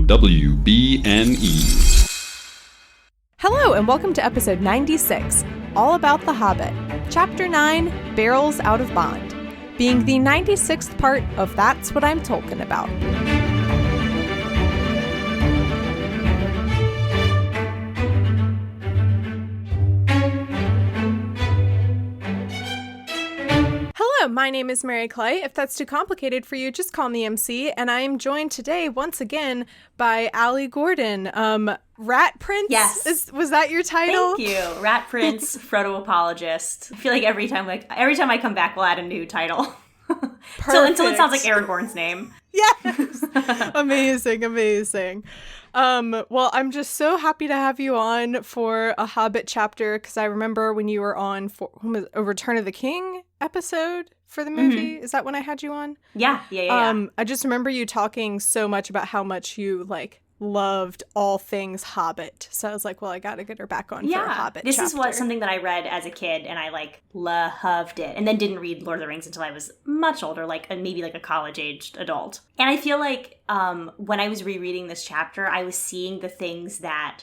WBNE. Hello, and welcome to episode 96, all about The Hobbit, Chapter 9, Barrels Out of Bond, being the 96th part of That's What I'm Tolkien About. Hello, my name is Mary Clay. If that's too complicated for you, just call me MC, and I am joined today once again by Allie Gordon. Rat Prince? Yes. Was that your title? Thank you. Rat Prince, Frodo apologist. I feel like every time I come back, we'll add a new title. Until it sounds like Aragorn's name. Yes. Amazing. Well, I'm just so happy to have you on for a Hobbit chapter, because I remember when you were on for a Return of the King episode for the movie. Mm-hmm. Is that when I had you on? Yeah. I just remember you talking so much about how much you loved all things Hobbit. So I was like, well, I gotta get her back on for a Hobbit This chapter. is something that I read as a kid, and I loved it, and then didn't read Lord of the Rings until I was much older, maybe a college-aged adult. And I feel like when I was rereading this chapter, I was seeing the things that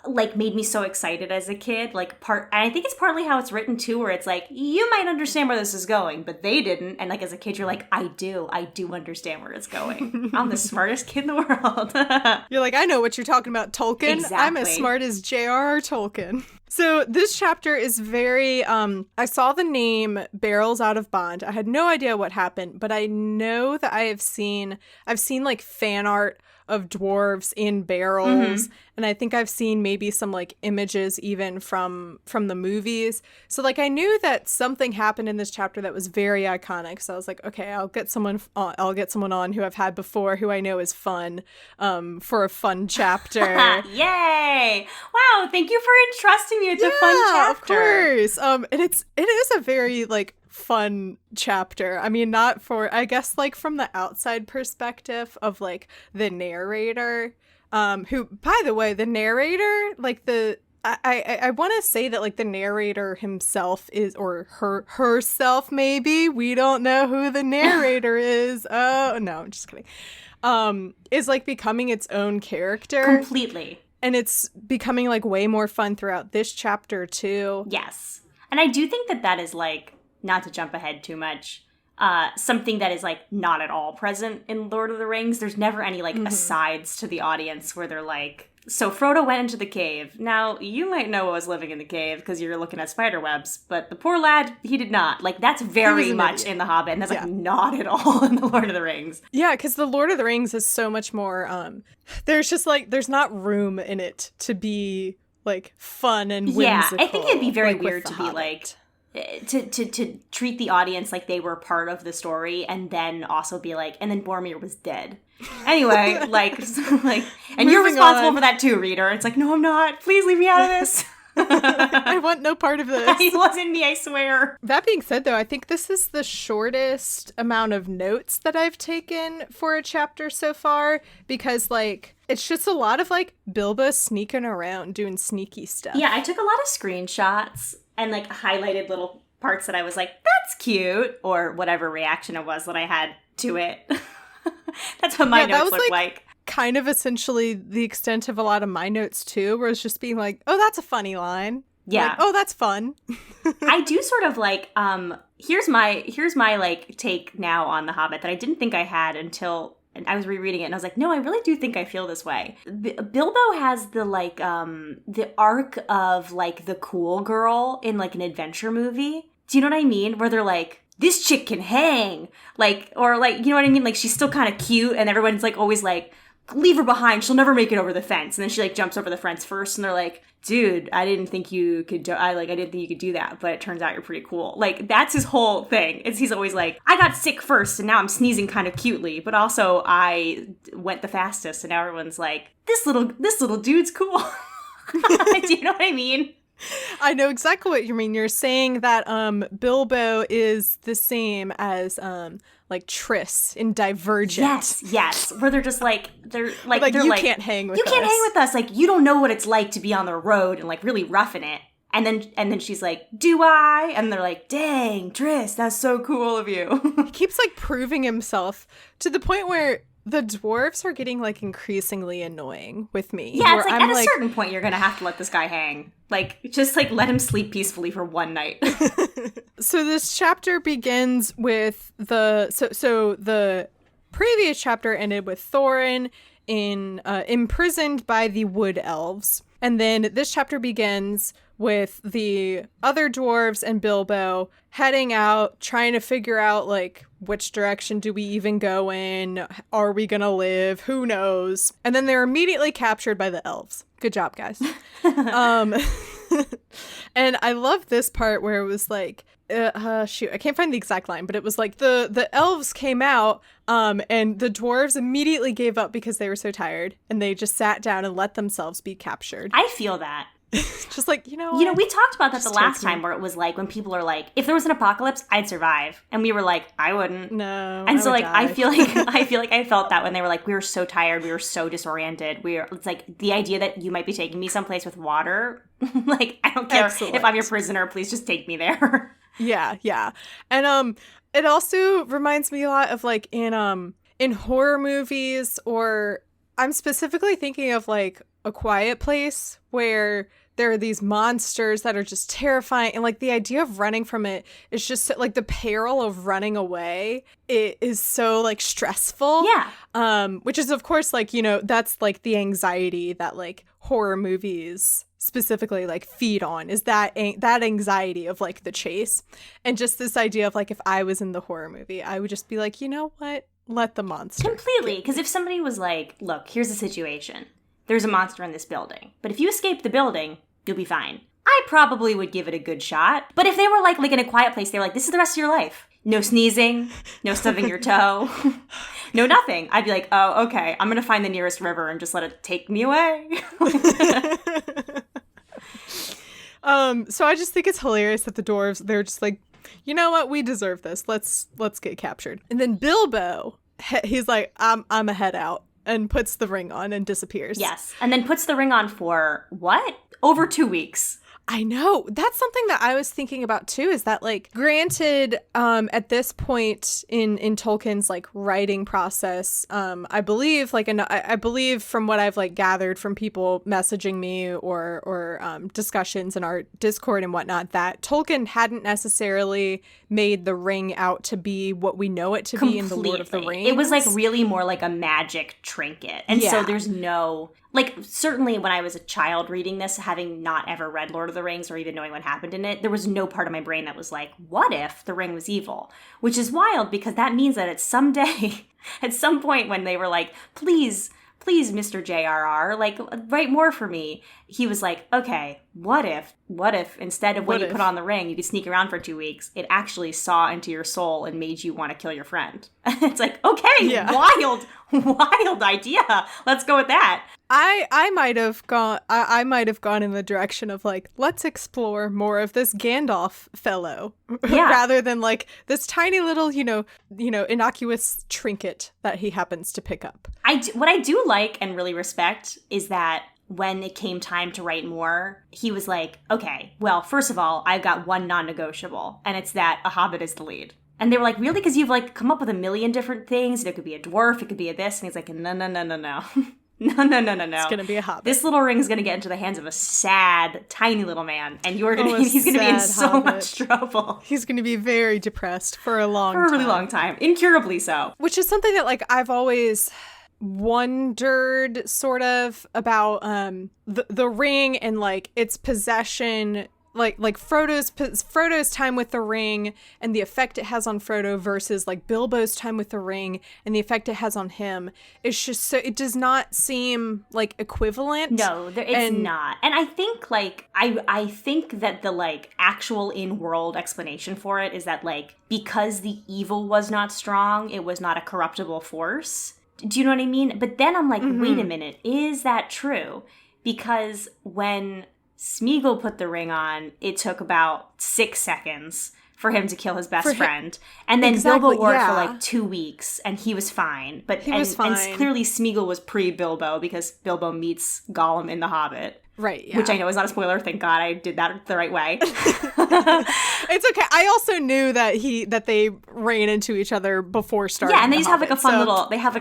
made me so excited as a kid. And I think it's partly how it's written too, where it's like, you might understand where this is going, but they didn't. And as a kid, you're like, I do understand where it's going. I'm the smartest kid in the world. You're like, I know what you're talking about, Tolkien. Exactly. I'm as smart as J.R.R. Tolkien. So this chapter is very, I saw the name Barrels Out of Bond. I had no idea what happened, but I know that I've seen fan art of dwarves in barrels. Mm-hmm. And I think I've seen maybe some images even from the movies. So I knew that something happened in this chapter that was very iconic. So I was like, okay, I'll get someone on who I've had before, who I know is fun, for a fun chapter. Yay! Wow, thank you for entrusting me with the fun chapter. Of course. And it is a very fun chapter. I mean, not for, I guess, from the outside perspective of the narrator, who, by the way, the narrator, I want to say that the narrator himself is, or herself maybe, we don't know who the narrator is. Oh no, I'm just kidding. Is becoming its own character completely, and it's becoming way more fun throughout this chapter too. Yes, and I do think that is not to jump ahead too much, something that is not at all present in Lord of the Rings. There's never any mm-hmm. asides to the audience where they're so Frodo went into the cave. Now, you might know what was living in the cave because you're looking at spider webs, but the poor lad, he did not. That's very much in The Hobbit, and that's not at all in the Lord of the Rings. Yeah, because the Lord of the Rings is so much more, there's just there's not room in it to be fun and whimsical. Yeah, I think it'd be very weird to Hobbit. Be to treat the audience like they were part of the story, and then also be and then Boromir was dead. Anyway, and Moving you're responsible on. For that too, reader. It's no, I'm not. Please leave me out of this. I want no part of this. It wasn't me, I swear. That being said, though, I think this is the shortest amount of notes that I've taken for a chapter so far, because it's just a lot of Bilbo sneaking around doing sneaky stuff. Yeah, I took a lot of screenshots and highlighted little parts that I was that's cute, or whatever reaction it was that I had to it. That's what my notes look like. Kind of essentially the extent of a lot of my notes too, where it's just being oh, that's a funny line. Yeah. Oh, that's fun. I do sort of here's my take now on The Hobbit that I didn't think I had until I was rereading it, and I was no, I really do think I feel this way. Bilbo has the arc of the cool girl in an adventure movie. Do you know what I mean? Where they're this chick can hang, or you know what I mean? She's still kind of cute, and everyone's always leave her behind, she'll never make it over the fence. And then she jumps over the fence first, and they're dude, I didn't think you could I didn't think you could do that, but it turns out you're pretty cool. That's his whole thing. He's always I got sick first, and now I'm sneezing kind of cutely, but also I went the fastest, and now everyone's this little dude's cool. Do you know what I mean? I know exactly what you mean. You're saying that Bilbo is the same as Triss in Divergent. Yes. Where they're just they're you can't hang with us. You can't hang with us. You don't know what it's like to be on the road and really roughing it. And then she's do I? And they're dang, Triss, that's so cool of you. He keeps proving himself to the point where the dwarves are getting like increasingly annoying with me. Yeah, it's like at a certain point you're gonna have to let this guy hang. Like, just like let him sleep peacefully for one night. So this chapter begins with the previous chapter ended with Thorin imprisoned by the wood elves. And then this chapter begins with the other dwarves and Bilbo heading out, trying to figure out, like, which direction do we even go in? Are we gonna live? Who knows? And then they're immediately captured by the elves. Good job, guys. And I love this part where it was like, shoot, I can't find the exact line, but it was like the elves came out, and the dwarves immediately gave up because they were so tired, and they just sat down and let themselves be captured. I feel that. Just like, you know, we talked about that the last time where it was like when people are like, if there was an apocalypse, I'd survive, and we were like, I wouldn't. No, and so like die. I feel like I felt that when they were like, we were so tired, we were so disoriented, it's like the idea that you might be taking me someplace with water. Like, I don't care if I'm your prisoner, please just take me there. Yeah. And it also reminds me a lot of like in horror movies, or I'm specifically thinking of like A Quiet Place, where there are these monsters that are just terrifying, and like the idea of running from it is just like the peril of running away. It is so like stressful. Yeah. Which is of course like, you know, that's like the anxiety that like horror movies specifically like feed on, is that anxiety of like the chase. And just this idea of like, if I was in the horror movie, I would just be like, you know what? Let the monster. Completely. Because if somebody was like, look, here's the situation. There's a monster in this building, but if you escape the building, you'll be fine. I probably would give it a good shot. But if they were like in A Quiet Place, they were like, this is the rest of your life. No sneezing, no stubbing your toe, no nothing. I'd be like, oh, okay, I'm going to find the nearest river and just let it take me away. So I just think it's hilarious that the dwarves, they're just like, you know what? We deserve this. Let's get captured. And then Bilbo, he's like, I'm a head out, and puts the ring on and disappears. Yes. And then puts the ring on for what? Over 2 weeks. I know. That's something that I was thinking about too, is that like, granted, at this point in Tolkien's like writing process, I believe like, I believe from what I've like gathered from people messaging me or discussions in our Discord and whatnot, that Tolkien hadn't necessarily made the ring out to be what we know it to be in the Lord of the Rings. It was like really more like a magic trinket. And so there's no, like, certainly when I was a child reading this, having not ever read Lord of the Rings or even knowing what happened in it, there was no part of my brain that was like, what if the ring was evil? Which is wild, because that means that at some point when they were like, please, Mr. JRR, like, write more for me, he was like, okay, what if instead of when you put on the ring, you could sneak around for 2 weeks, it actually saw into your soul and made you want to kill your friend? It's like, okay, wild idea. Let's go with that. I might have gone in the direction of like, let's explore more of this Gandalf fellow, rather than like this tiny little, you know, innocuous trinket that he happens to pick up. What I do like and really respect is that when it came time to write more, he was like, okay, well, first of all, I've got one non-negotiable, and it's that a Hobbit is the lead. And they were like, really? Because you've like come up with a million different things. There could be a dwarf, it could be a this. And he's like, no. No. It's going to be a Hobbit. This little ring's going to get into the hands of a sad, tiny little man, and he's going to be in so much trouble. He's going to be very depressed for a really long time. Incurably so. Which is something that like I've always wondered sort of about the ring and like its possession, like Frodo's time with the ring and the effect it has on Frodo versus like Bilbo's time with the ring and the effect it has on him. It's just so, it does not seem like equivalent. No, it's not. And I think like I think that the like actual in-world explanation for it is that like, because the evil was not strong, it was not a corruptible force. Do you know what I mean? But then I'm like, wait a minute, is that true? Because when Smeagol put the ring on, it took about 6 seconds for him to kill his best friend. And then Bilbo wore it for like 2 weeks, and he was fine. But he was fine. And clearly Smeagol was pre-Bilbo, because Bilbo meets Gollum in The Hobbit. Right, yeah. Which I know is not a spoiler. Thank God I did that the right way. It's okay. I also knew that they ran into each other before starting. Yeah, and they just have Hobbit, like a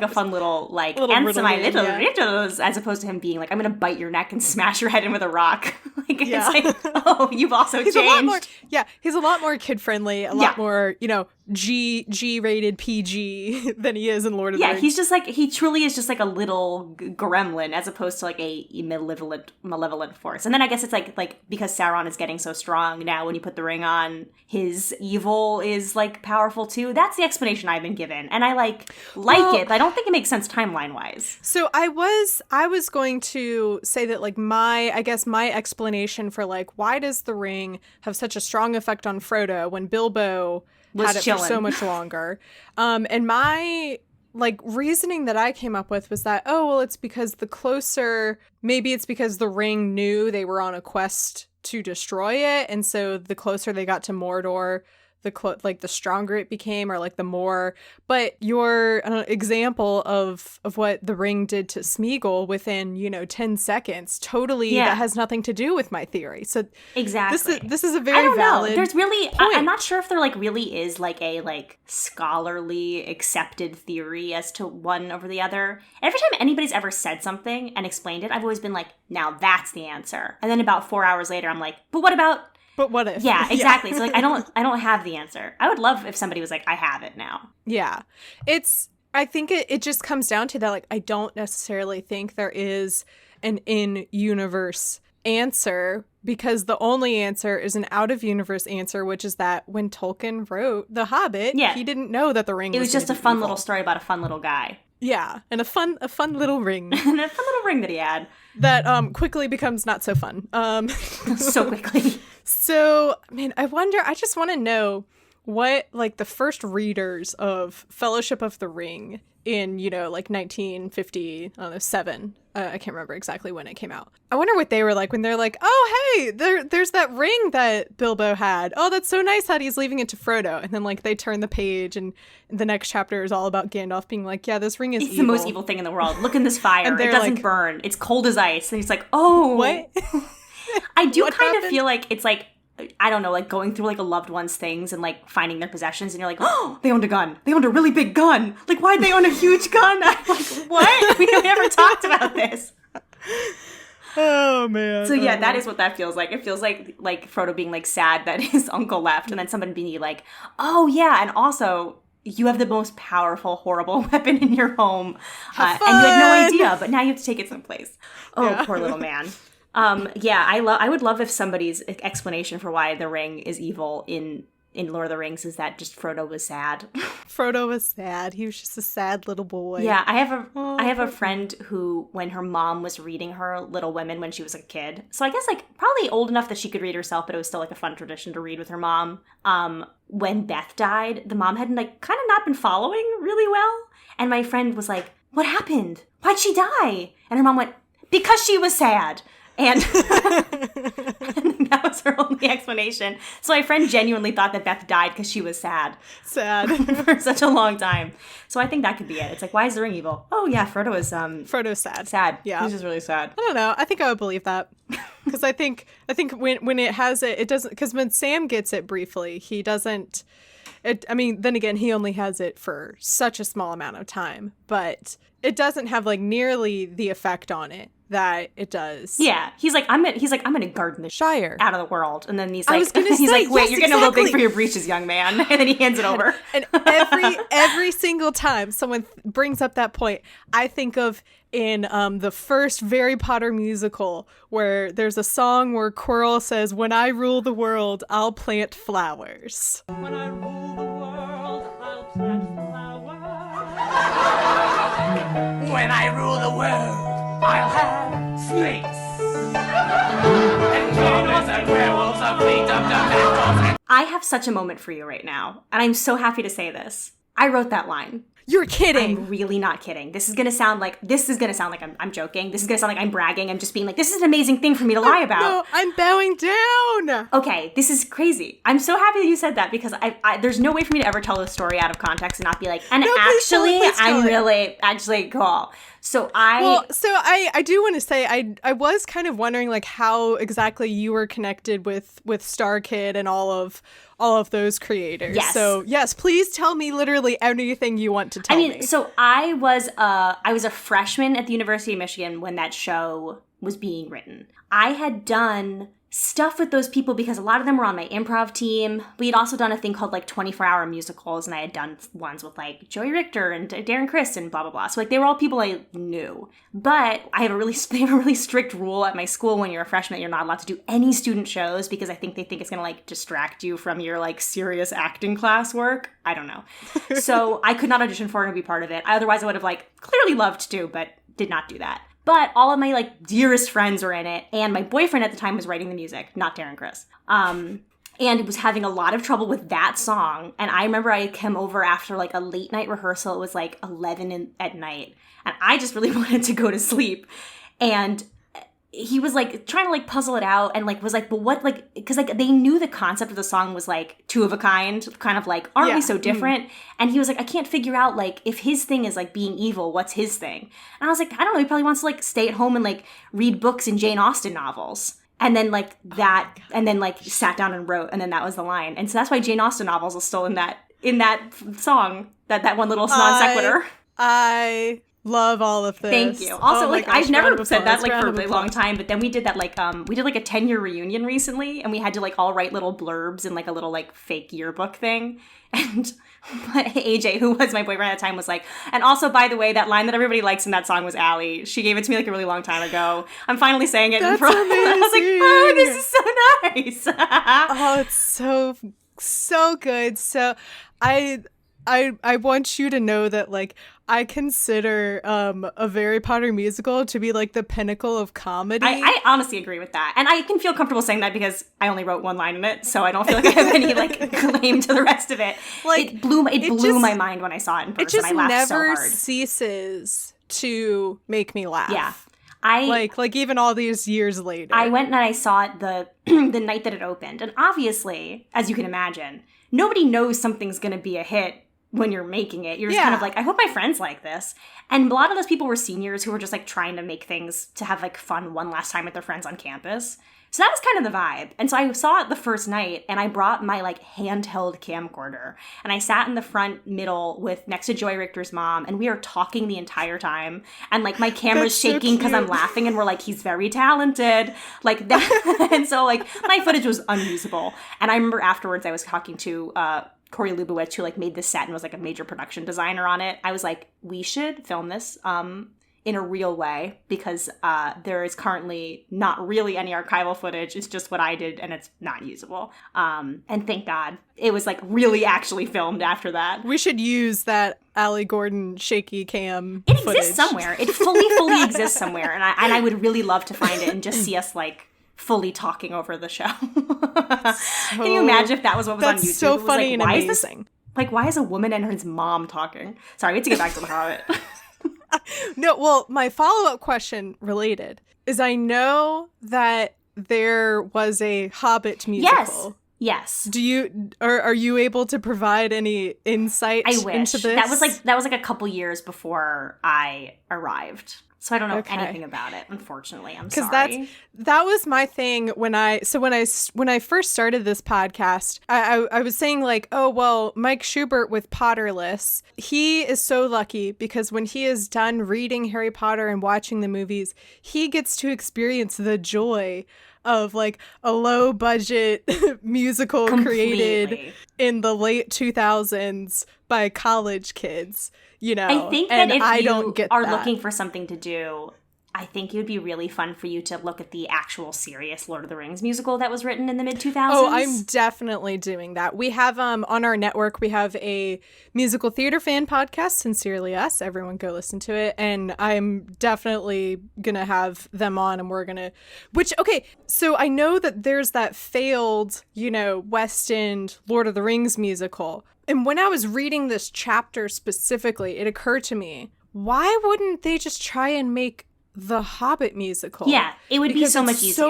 fun little like answer my little riddles, as opposed to him being like, I'm gonna bite your neck and smash your head in with a rock. Like, it's like, oh, you've also changed. He's a lot more kid friendly, a lot more, G rated PG than he is in Lord of the Rings. Yeah, he's just like, he truly is just like a little gremlin as opposed to like a malevolent force. And then I guess it's like because Sauron is getting so strong now, when you put the ring on, his evil is like powerful too. That's the explanation I've been given, and I like it, but I don't think it makes sense timeline wise. So I was going to say that like my explanation for like why does the ring have such a strong effect on Frodo when Bilbo had it for so much longer, and my like reasoning that I came up with was that, it's because maybe it's because the ring knew they were on a quest to destroy it, and so the closer they got to Mordor, the stronger it became, or like the more. But your example of what the ring did to Smeagol within 10 seconds, totally, that has nothing to do with my theory. So exactly, this is a very valid. There's really, point. I'm not sure if there like really is like a like scholarly accepted theory as to one over the other. Every time anybody's ever said something and explained it, I've always been like, now that's the answer. And then about 4 hours later, I'm like, but what about? But what if? Yeah, exactly. So like I don't have the answer. I would love if somebody was like, I have it now. Yeah. I think it just comes down to that, like, I don't necessarily think there is an in-universe answer, because the only answer is an out-of-universe answer, which is that when Tolkien wrote The Hobbit, he didn't know that the ring was It was just a fun evil. Little story about a fun little guy. Yeah, and a fun little ring. And a fun little ring that he had. That quickly becomes not so fun. So quickly. So, I just want to know what, like, the first readers of Fellowship of the Ring in, 1957, I can't remember exactly when it came out. I wonder what they were like when they're like, oh, hey, there's that ring that Bilbo had. Oh, that's so nice that he's leaving it to Frodo. And then, like, they turn the page and the next chapter is all about Gandalf being like, yeah, this ring is evil. The most evil thing in the world. Look in this fire. It doesn't burn. It's cold as ice. And he's like, oh. What? I do kind of feel like it's like, I don't know, like going through like a loved one's things and like finding their possessions, and you're like, oh, they owned a gun. They owned a really big gun. Like, why'd they own a huge gun? I'm like, what? We never talked about this. Oh, man. So yeah, that is what that feels like. It feels like Frodo being like sad that his uncle left, and then somebody being like, oh yeah, and also you have the most powerful, horrible weapon in your home, and you had no idea, but now you have to take it someplace. Oh, yeah. Poor little man. I would love if somebody's explanation for why the ring is evil in Lord of the Rings is that just Frodo was sad. Frodo was sad. He was just a sad little boy. Yeah, I have a friend who, when her mom was reading her Little Women when she was a kid, so I guess like probably old enough that she could read herself, but it was still like a fun tradition to read with her mom. When Beth died, the mom had like kind of not been following really well, and my friend was like, "What happened? Why'd she die?" And her mom went, "Because she was sad." And that was her only explanation. So my friend genuinely thought that Beth died because she was sad. For such a long time. So I think that could be it. It's like, why is the ring evil? Oh yeah, Frodo is Frodo's sad. Sad. Yeah. He's just really sad. I don't know. I think I would believe that. Because I think when it has it, it doesn't, because when Sam gets it briefly, he doesn't, then again, he only has it for such a small amount of time, but it doesn't have like nearly the effect on it that it does. Yeah, he's like, I'm gonna garden the Shire out of the world, and then he's like, wait, yes, you're getting a little big for your breeches, young man, and then he hands it over. And every single time someone brings up that point, I think of in the first Harry Potter musical, where there's a song where Quirrell says, "When I rule the world, I'll plant flowers." When I rule the world, I'll plant flowers. When I rule the world, I'll have snakes and goblins and werewolves of fleet of the I have such a moment for you right now, and I'm so happy to say this. I wrote that line. You're kidding. I'm really not kidding. This is gonna sound like I'm joking. This is gonna sound like I'm bragging. I'm just being like, this is an amazing thing for me to lie about. No, I'm bowing down. Okay, this is crazy. I'm so happy that you said that because I there's no way for me to ever tell this story out of context and not be like, and no, actually, please tell I'm it. really actually cool. So I do want to say I was kind of wondering like how exactly you were connected with Star Kid and all of those creators. Yes. So yes, please tell me literally anything you want to tell me. So I was a freshman at the University of Michigan when that show was being written. I had done stuff with those people because a lot of them were on my improv team. We had also done a thing called like 24-hour musicals, and I had done ones with like Joey Richter and Darren Criss and blah blah blah. So like they were all people I knew. But they have a really strict rule at my school when you're a freshman, you're not allowed to do any student shows because they think it's gonna like distract you from your like serious acting class work. I don't know. So I could not audition for it and be part of it. Otherwise I would have like clearly loved to, but did not do that. But all of my, like, dearest friends were in it, and my boyfriend at the time was writing the music, not Darren Criss. And was having a lot of trouble with that song. And I remember I came over after, like, a late-night rehearsal. It was, like, 11 at night. And I just really wanted to go to sleep. And he was, like, trying to, like, puzzle it out and, like, was like, but what, like, because, like, they knew the concept of the song was, like, two of a kind, kind of, like, aren't we so different? And he was like, I can't figure out, like, if his thing is, like, being evil, what's his thing? And I was like, I don't know, he probably wants to, like, stay at home and, like, read books and Jane Austen novels. And then, like, that, and then, like, sat down and wrote, and then that was the line. And so that's why Jane Austen novels are still in that song, that one little non sequitur. I love all of this. Thank you. Also, like, gosh, I've never said that, like, for a round of long applause. time, but then we did that, like, we did, like, a 10-year reunion recently, and we had to, like, all write little blurbs in, like, a little, like, fake yearbook thing. And AJ, who was my boyfriend at the time, was like, and also, by the way, that line that everybody likes in that song was Allie. She gave it to me, like, a really long time ago. I'm finally saying it in front. And I was like, oh, this is so nice. Oh, it's so good. So I want you to know that, like, I consider a Harry Potter musical to be like the pinnacle of comedy. I honestly agree with that. And I can feel comfortable saying that because I only wrote one line in it, so I don't feel like I have any like claim to the rest of it. Like, it blew my mind when I saw it in person. It just I laughed so never hard. ceases to make me laugh. Yeah. Like even all these years later. I went and I saw it the the night that it opened. And obviously, as you can imagine, nobody knows something's going to be a hit when you're making it. You're just kind of like, I hope my friends like this. And a lot of those people were seniors who were just like trying to make things to have like fun one last time with their friends on campus. So that was kind of the vibe. And so I saw it the first night and I brought my like handheld camcorder and I sat in the front middle with next to Joy Richter's mom and we are talking the entire time. And like my camera's shaking because I'm laughing and we're like, he's very talented. Like that. And so like my footage was unusable. And I remember afterwards I was talking to Corey Lubowitz, who like made this set and was like a major production designer on it. I was like, we should film this in a real way because there is currently not really any archival footage. It's just what I did and it's not usable. And thank God it was like really actually filmed after that. We should use that Allie Gordon shaky cam It footage. exists somewhere. It fully exists somewhere. And I would really love to find it and just see us like fully talking over the show. Can you imagine if that was what was on YouTube? That's so funny like, and why amazing. Is this, like, why is a woman and his mom talking? Sorry, we have to get back to the Hobbit. No, well, my follow-up question related is I know that there was a Hobbit musical. Yes. Do you are you able to provide any insight I wish. into this? That was like a couple years before I arrived. So I don't know anything about it, unfortunately. I'm sorry. That was my thing when I first started this podcast. I was saying like, oh well, Mike Schubert with Potterless, he is so lucky because when he is done reading Harry Potter and watching the movies, he gets to experience the joy of like a low budget musical created in the late 2000s by college kids. You know, I think that if I you don't get are that. looking for something to do I think it would be really fun for you to look at the actual serious Lord of the Rings musical that was written in the mid-2000s. Oh, I'm definitely doing that. We have on our network, we have a musical theater fan podcast, Sincerely Us. Everyone go listen to it. And I'm definitely going to have them on, and we're going to, okay, so I know that there's that failed, West End Lord of the Rings musical. And when I was reading this chapter specifically, it occurred to me, why wouldn't they just try and make the Hobbit musical? Yeah, it would be so much easier.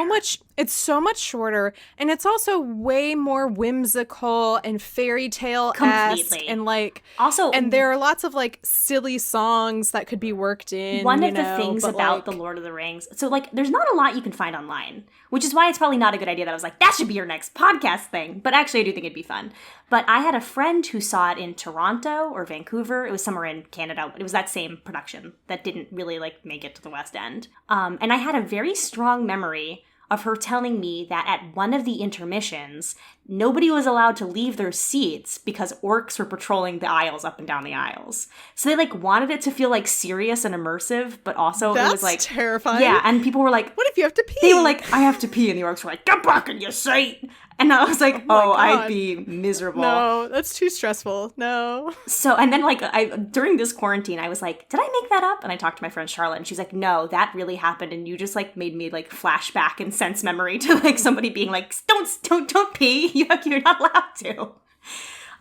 It's so much shorter, and it's also way more whimsical and fairy tale-esque, and and there are lots of silly songs that could be worked in. One of the things about the Lord of the Rings, so there's not a lot you can find online, which is why it's probably not a good idea that I was like, that should be your next podcast thing. But actually, I do think it'd be fun. But I had a friend who saw it in Toronto or Vancouver. It was somewhere in Canada. It was that same production that didn't really make it to the West End. And I had a very strong memory of her telling me that at one of the intermissions, nobody was allowed to leave their seats because orcs were patrolling the aisles up and down the aisles. So they wanted it to feel serious and immersive, but also it was terrifying. Yeah, and people were like, what if you have to pee? They were like, I have to pee, and the orcs were like, get back in your seat. And I was like, I'd be miserable. No, that's too stressful. No. So, and then during this quarantine, I was like, did I make that up? And I talked to my friend Charlotte, and she's like, no, that really happened. And you just made me flash back and sense memory to somebody being like, don't pee. You're not allowed to.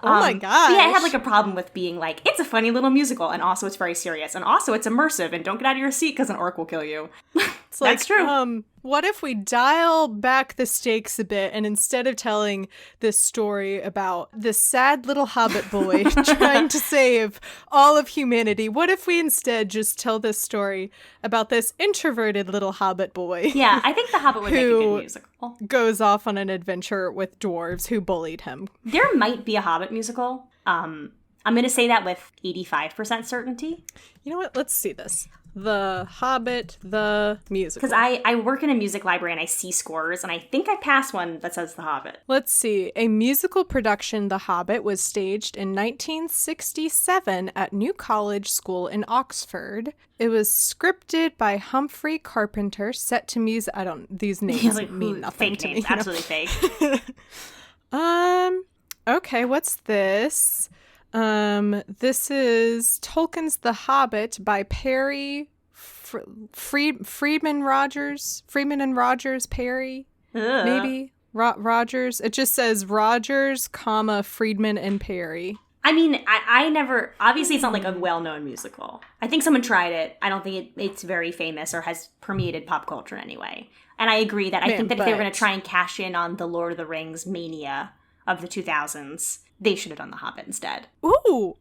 Oh my gosh. Yeah, I had a problem with being it's a funny little musical, and also it's very serious, and also it's immersive, and don't get out of your seat because an orc will kill you. That's true. What if we dial back the stakes a bit, and instead of telling this story about this sad little hobbit boy trying to save all of humanity, what if we instead just tell this story about this introverted little hobbit boy? Yeah, I think The Hobbit would make a good musical. Goes off on an adventure with dwarves who bullied him. There might be a Hobbit musical. I'm going to say that with 85% certainty. You know what? Let's see this. The Hobbit, the musical. Because I work in a music library and I see scores, and I think I passed one that says The Hobbit. Let's see. A musical production, The Hobbit, was staged in 1967 at New College School in Oxford. It was scripted by Humphrey Carpenter, set to music. These names mean nothing fake to names, me. absolutely fake. Okay, what's this? This is Tolkien's The Hobbit by Perry Freeman and Rogers Perry. Ugh. Maybe Rogers. It just says Rogers, Friedman and Perry. I mean, I never, obviously it's not a well-known musical. I think someone tried it. I don't think it's very famous or has permeated pop culture anyway. And I agree that I think that if they were going to try and cash in on the Lord of the Rings mania of the 2000s, they should have done The Hobbit instead. Ooh.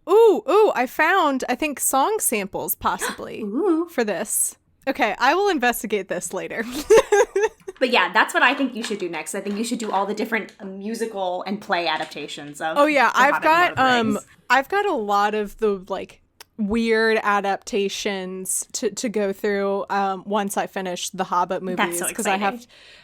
I found, I think, song samples possibly for this. Okay, I will investigate this later. But yeah, that's what I think you should do next. I think you should do all the different musical and play adaptations of I've got a lot of the weird adaptations to go through once I finish the Hobbit movies. That's so exciting.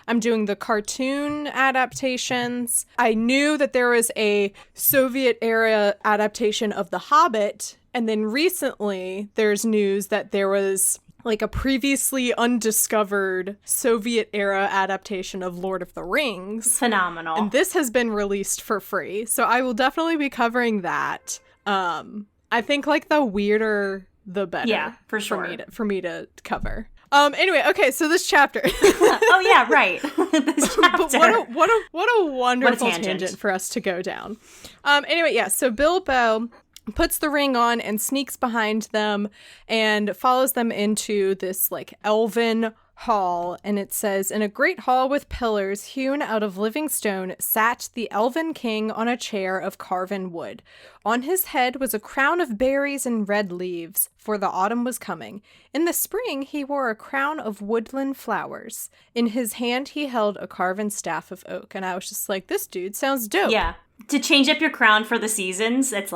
I'm doing the cartoon adaptations. I knew that there was a Soviet era adaptation of The Hobbit, and then recently there's news that there was a previously undiscovered Soviet era adaptation of Lord of the Rings. Phenomenal. And this has been released for free. So I will definitely be covering that. I think the weirder the better. Yeah, for sure. For me to cover. Anyway, okay, so this chapter. Oh yeah, right. This chapter. But what a wonderful tangent for us to go down. Anyway, yeah, so Bilbo puts the ring on and sneaks behind them and follows them into this elven hall, and it says, in a great hall with pillars hewn out of living stone sat the elven king on a chair of carven wood. On his head was a crown of berries and red leaves, for the autumn was coming. In the spring he wore a crown of woodland flowers. In his hand he held a carven staff of oak. And I was just like, this dude sounds dope. Yeah. To change up your crown for the seasons, it's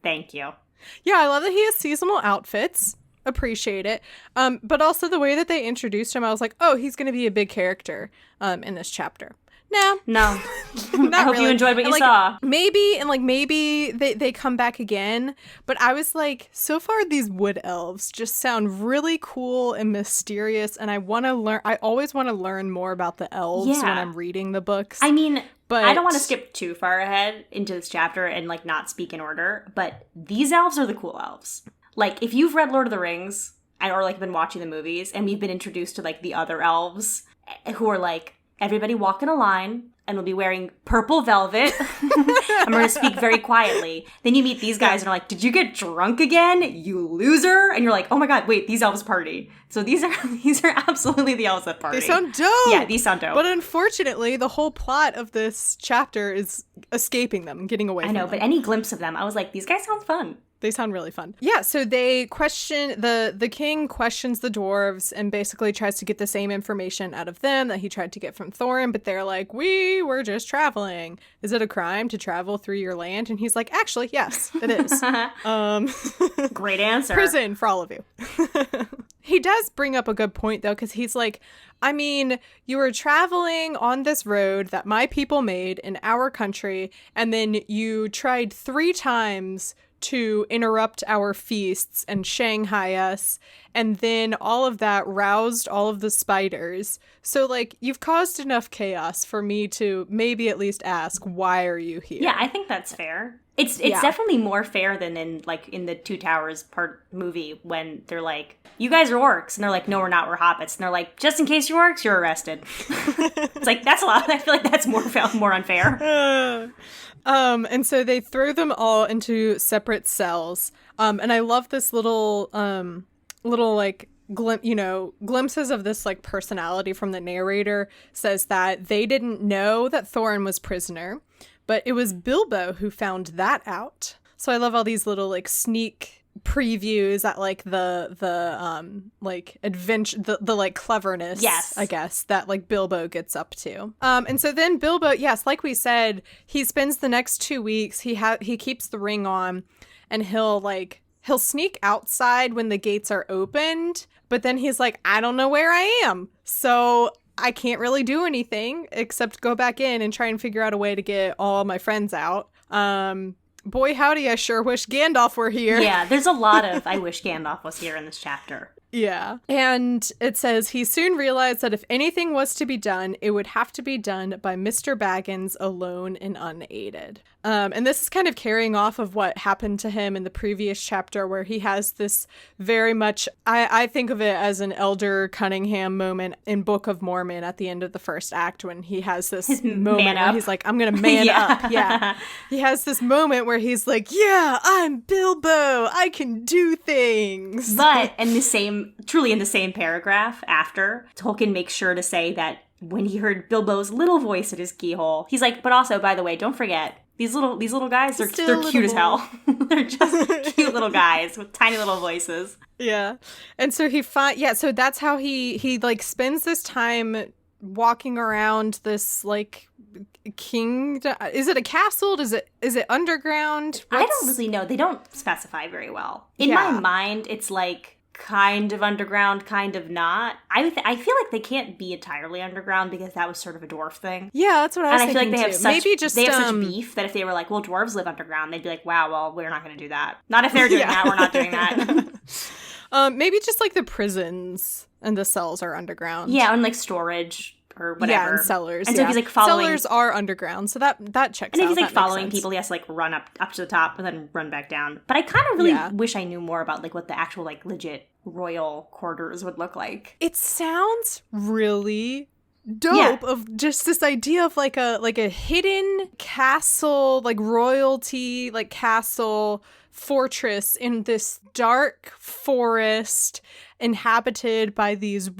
thank you. Yeah, I love that he has seasonal outfits. Appreciate it. But also the way that they introduced him, I was like, oh, he's going to be a big character in this chapter. No. No. Not I hope really. you enjoyed what And, you saw. Maybe they come back again, but I was like, so far these wood elves just sound really cool and mysterious, and I always want to learn more about the elves when I'm reading the books. I mean, but I don't want to skip too far ahead into this chapter and like not speak in order, but these elves are the cool elves. Like, if you've read Lord of the Rings or like been watching the movies and we've been introduced to like the other elves who are like, everybody walk in a line and will be wearing purple velvet. I'm going to speak very quietly. Then you meet these guys and are like, did you get drunk again, you loser? And you're like, oh my god, wait, these elves party. So these are absolutely the elves that party. They sound dope. Yeah, these sound dope. But unfortunately, the whole plot of this chapter is escaping them and getting away from them. I know, but any glimpse of them, I was like, these guys sound fun. They sound really fun. Yeah, so they question, the king questions the dwarves and basically tries to get the same information out of them that he tried to get from Thorin, but they're like, we were just traveling. Is it a crime to travel through your land? And he's like, actually, yes, it is. Great answer. Prison for all of you. He does bring up a good point, though, because he's like, I mean, you were traveling on this road that my people made in our country, and then you tried 3 times to interrupt our feasts and Shanghai us, and then all of that roused all of the spiders. So, like, you've caused enough chaos for me to maybe at least ask, why are you here? Yeah, I think that's fair. It's definitely more fair than in the Two Towers movie when they're like, you guys are orcs, and they're like, no, we're not, we're hobbits, and they're like, just in case you're orcs, you're arrested. It's like, that's a lot. I feel like that's more unfair. And so they throw them all into separate cells. And I love this little like glimpses of this like personality from the narrator. Says that they didn't know that Thorin was prisoner, but it was Bilbo who found that out. So I love all these little like sneak previews at like the like adventure, the like cleverness, yes, I guess, that like Bilbo gets up to. And so then Bilbo, yes, like we said, he spends the next 2 weeks, he keeps the ring on, and he'll sneak outside when the gates are opened, but then he's like, I don't know where I am, so I can't really do anything except go back in and try and figure out a way to get all my friends out. Boy, howdy, I sure wish Gandalf were here. Yeah, there's a lot of I wish Gandalf was here in this chapter. Yeah. And it says, he soon realized that if anything was to be done, it would have to be done by Mr. Baggins alone and unaided. And this is kind of carrying off of what happened to him in the previous chapter, where he has this very much, I think of it as an Elder Cunningham moment in Book of Mormon at the end of the first act, when he has this moment where he's like, I'm going to man up. Yeah. He has this moment where he's like, yeah, I'm Bilbo. I can do things. But truly in the same paragraph after, Tolkien makes sure to say that when he heard Bilbo's little voice at his keyhole, he's like, but also, by the way, don't forget, these little guys, they're cute as hell. They're just cute little guys with tiny little voices. Yeah. And so so that's how he like spends this time walking around this like kingdom. Is it a castle? Is it underground? I don't really know. They don't specify very well. In my mind, it's like kind of underground, kind of not. I feel like they can't be entirely underground because that was sort of a dwarf thing. Yeah, that's what I was thinking. And I feel like they have such beef that if they were like, well, dwarves live underground, they'd be like, wow, well, we're not going to do that. Not if they're doing that, we're not doing that. Maybe just like the prisons and the cells are underground. Yeah, and like storage or whatever. Yeah, and cellars. And so he's like following. Cellars are underground, so that checks out. And if he's like following people, he has to like run up to the top and then run back down. But I kind of really wish I knew more about like what the actual like legit royal quarters would look like. It sounds really dope, of just this idea of like a hidden castle, like royalty, like castle fortress in this dark forest inhabited by these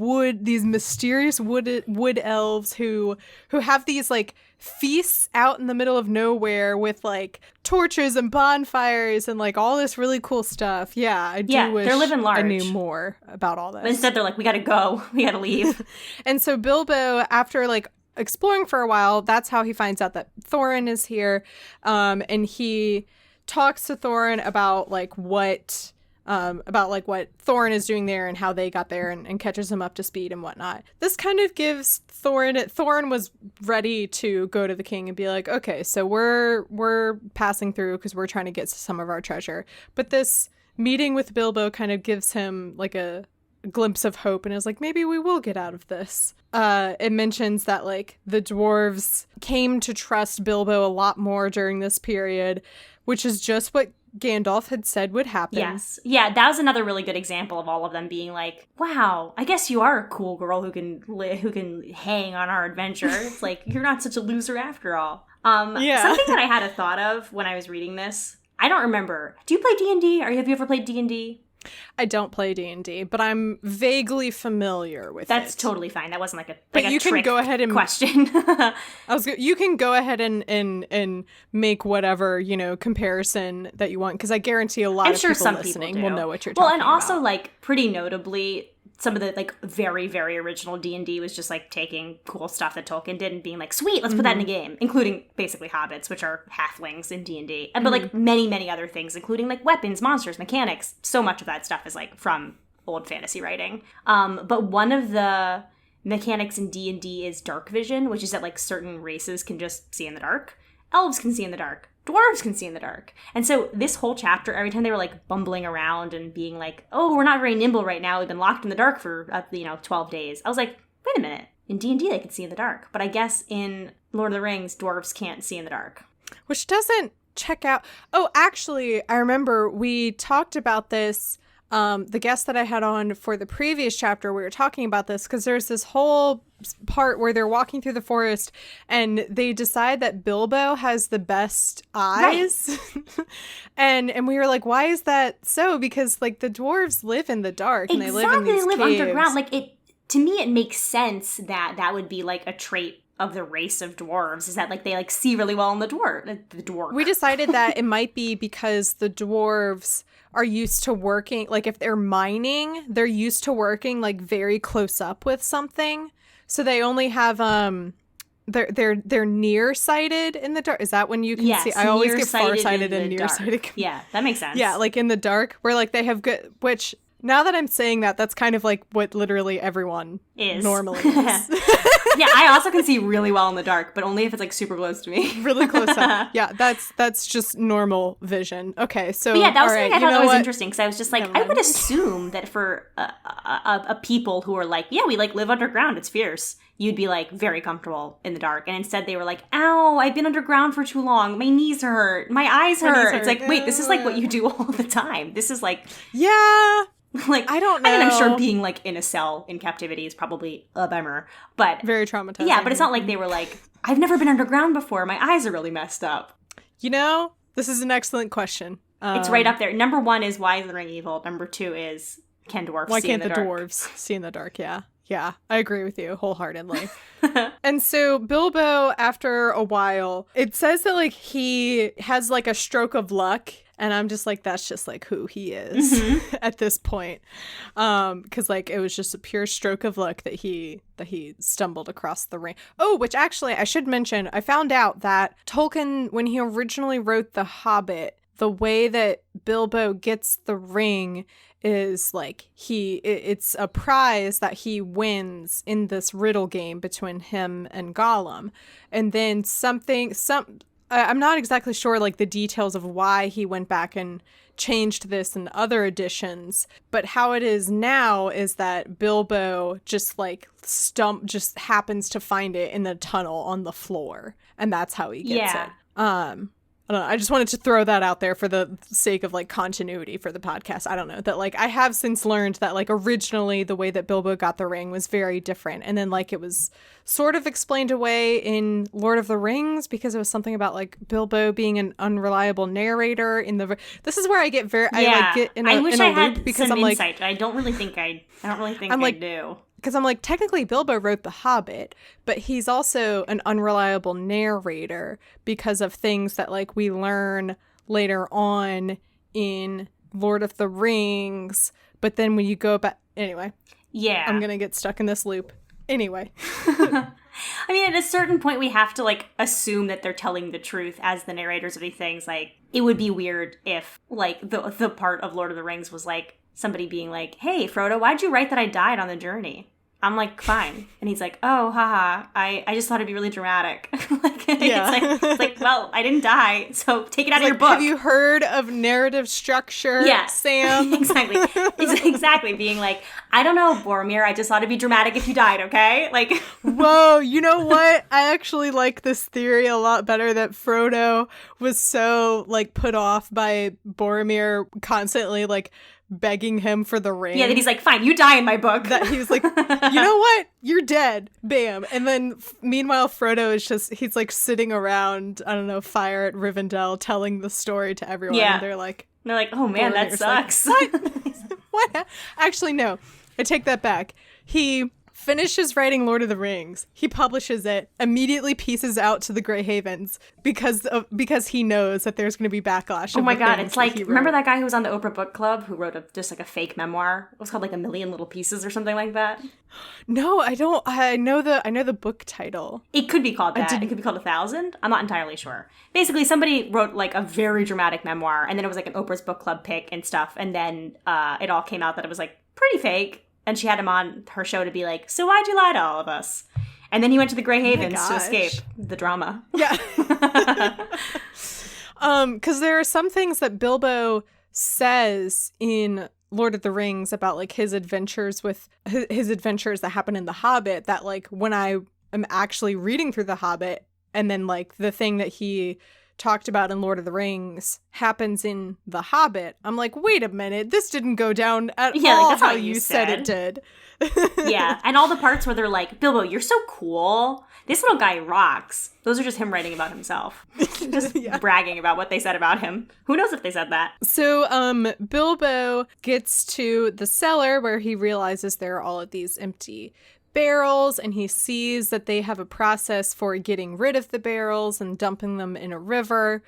mysterious wood elves who have these like feasts out in the middle of nowhere with like torches and bonfires and like all this really cool stuff. Yeah, I do wish they're living large. I knew more about all this. But instead they're like, we gotta go. We gotta leave. And so Bilbo, after like exploring for a while, that's how he finds out that Thorin is here. And he talks to Thorin about like what about like what Thorin is doing there and how they got there and catches him up to speed and whatnot. This kind of gives Thorin was ready to go to the king and be like, okay, so we're passing through because we're trying to get some of our treasure. But this meeting with Bilbo kind of gives him like a glimpse of hope and is like, maybe we will get out of this. It mentions that like the dwarves came to trust Bilbo a lot more during this period, which is just what Gandalf had said would happen. Yes. Yeah, that was another really good example of all of them being like, wow, I guess you are a cool girl who can hang on our adventure. It's like, you're not such a loser after all. Yeah. Something that I had a thought of when I was reading this, I don't remember. Do you play D&D? Have you ever played D&D? I don't play D&D, but I'm vaguely familiar with That's it. totally fine. That wasn't like But a you can go ahead and question. you can go ahead and make whatever, comparison that you want, because I guarantee a lot of sure people some listening people will do. know what you're talking about. Well, and also like pretty notably, some of the like very, very original D&D was just like taking cool stuff that Tolkien did and being like, sweet, let's put that in a game, including basically hobbits, which are halflings in D&D, but like many, many other things, including like weapons, monsters, mechanics. So much of that stuff is like from old fantasy writing. But one of the mechanics in D&D is dark vision, which is that like certain races can just see in the dark. Elves can see in the dark. Dwarves can see in the dark. And so this whole chapter, every time they were like bumbling around and being like, oh, we're not very nimble right now, we've been locked in the dark for 12 days, I was like, wait a minute, in D&D they can see in the dark, but I guess in Lord of the Rings dwarves can't see in the dark, which doesn't check out. Oh, actually, I remember we talked about this. The guest that I had on for the previous chapter, we were talking about this because there's this whole part where they're walking through the forest and they decide that Bilbo has the best eyes. Right. and we were like, why is that so? Because like the dwarves live in the dark and they live in these caves. Underground. Like to me, it makes sense that would be like a trait of the race of dwarves, is that like they like see really well in the dwarf. We decided that it might be because the dwarves are used to working, like if they're mining, they're used to working like very close up with something. So they only have they're nearsighted in the dark. Is that when you can see? I always get farsighted and nearsighted. Yeah, that makes sense. Yeah, like in the dark, where like they have good, which now that I'm saying that, that's kind of like what literally everyone normally is. Yeah, I also can see really well in the dark, but only if it's like super close to me. Really close up. Yeah, that's just normal vision. Okay, so but yeah, that was something I thought that was what? Interesting, because I was just like, I would assume that for a people who are like, yeah, we like live underground, it's fierce, you'd be like very comfortable in the dark, and instead they were like, ow, I've been underground for too long, my knees hurt, my eyes hurt. It's like, wait, this is like what you do all the time. This is like, yeah. Like, I don't know. I mean, I'm sure being like in a cell in captivity is probably a bummer, but very traumatizing. Yeah, but it's not like they were like, I've never been underground before, my eyes are really messed up. This is an excellent question. It's right up there. Number 1 is, why is the ring evil? Number 2 is, can dwarves see in the dark? Why can't the dwarves see in the dark? Yeah, I agree with you wholeheartedly. And so Bilbo, after a while, it says that like he has like a stroke of luck. And I'm just like, that's just like who he is at this point. Because like it was just a pure stroke of luck that he stumbled across the ring. Oh, which actually I should mention, I found out that Tolkien, when he originally wrote The Hobbit, the way that Bilbo gets the ring is like it's a prize that he wins in this riddle game between him and Gollum. And then I'm not exactly sure like the details of why he went back and changed this in other editions, but how it is now is that Bilbo just like just happens to find it in the tunnel on the floor, and that's how he gets it. I don't know. I just wanted to throw that out there for the sake of like continuity for the podcast. I don't know that like I have since learned that like originally the way that Bilbo got the ring was very different. And then like it was sort of explained away in Lord of the Rings because it was something about like Bilbo being an unreliable narrator in the, this is where I get very, I get in a, I wish in a I loop had because some I'm insight. like, I don't really think I do. Because I'm like, technically Bilbo wrote The Hobbit, but he's also an unreliable narrator because of things that like we learn later on in Lord of the Rings. But then when you go back, anyway, yeah, I'm going to get stuck in this loop. Anyway. I mean, at a certain point, we have to, like, assume that they're telling the truth as the narrators of these things. Like, it would be weird if, like, the part of Lord of the Rings was, like, somebody being like, hey, Frodo, why'd you write that I died on the journey? I'm like, fine. And he's like, oh, haha, I just thought it'd be really dramatic. It's like, well, I didn't die, so take it out of your book. Have you heard of narrative structure, Sam? Exactly. Exactly. Being like, I don't know, Boromir, I just thought it'd be dramatic if you died, okay? Like, whoa, you know what? I actually like this theory a lot better, that Frodo was so, like, put off by Boromir constantly, like, begging him for the ring. Yeah, that he's like, fine, you die in my book. That he was like, you know what? You're dead. Bam. And then meanwhile, Frodo is just, he's like sitting around, I don't know, fire at Rivendell telling the story to everyone. Yeah. And they're like, oh man, that sucks. Like, what? What? Actually, no. I take that back. He finishes writing Lord of the Rings. He publishes it, immediately pieces out to the Grey Havens because he knows that there's going to be backlash. Oh my god, it's like, remember that guy who was on the Oprah Book Club who wrote just like a fake memoir? It was called like A Million Little Pieces or something like that. No, I don't. I know the book title. It could be called that. It could be called 1,000. I'm not entirely sure. Basically, somebody wrote like a very dramatic memoir, and then it was like an Oprah's Book Club pick and stuff, and then it all came out that it was like pretty fake. And she had him on her show to be like, so why'd you lie to all of us? And then he went to the Grey Havens to escape the drama. Yeah. Because there are some things that Bilbo says in Lord of the Rings about like his adventures that happen in The Hobbit, that like when I am actually reading through The Hobbit, and then like the thing that he talked about in Lord of the Rings happens in The Hobbit, I'm like, wait a minute, this didn't go down at all like, that's how you said it did. Yeah, and all the parts where they're like, Bilbo, you're so cool. This little guy rocks. Those are just him writing about himself. Just bragging about what they said about him. Who knows if they said that? So, Bilbo gets to the cellar where he realizes there are all of these empty barrels, and he sees that they have a process for getting rid of the barrels and dumping them in a river,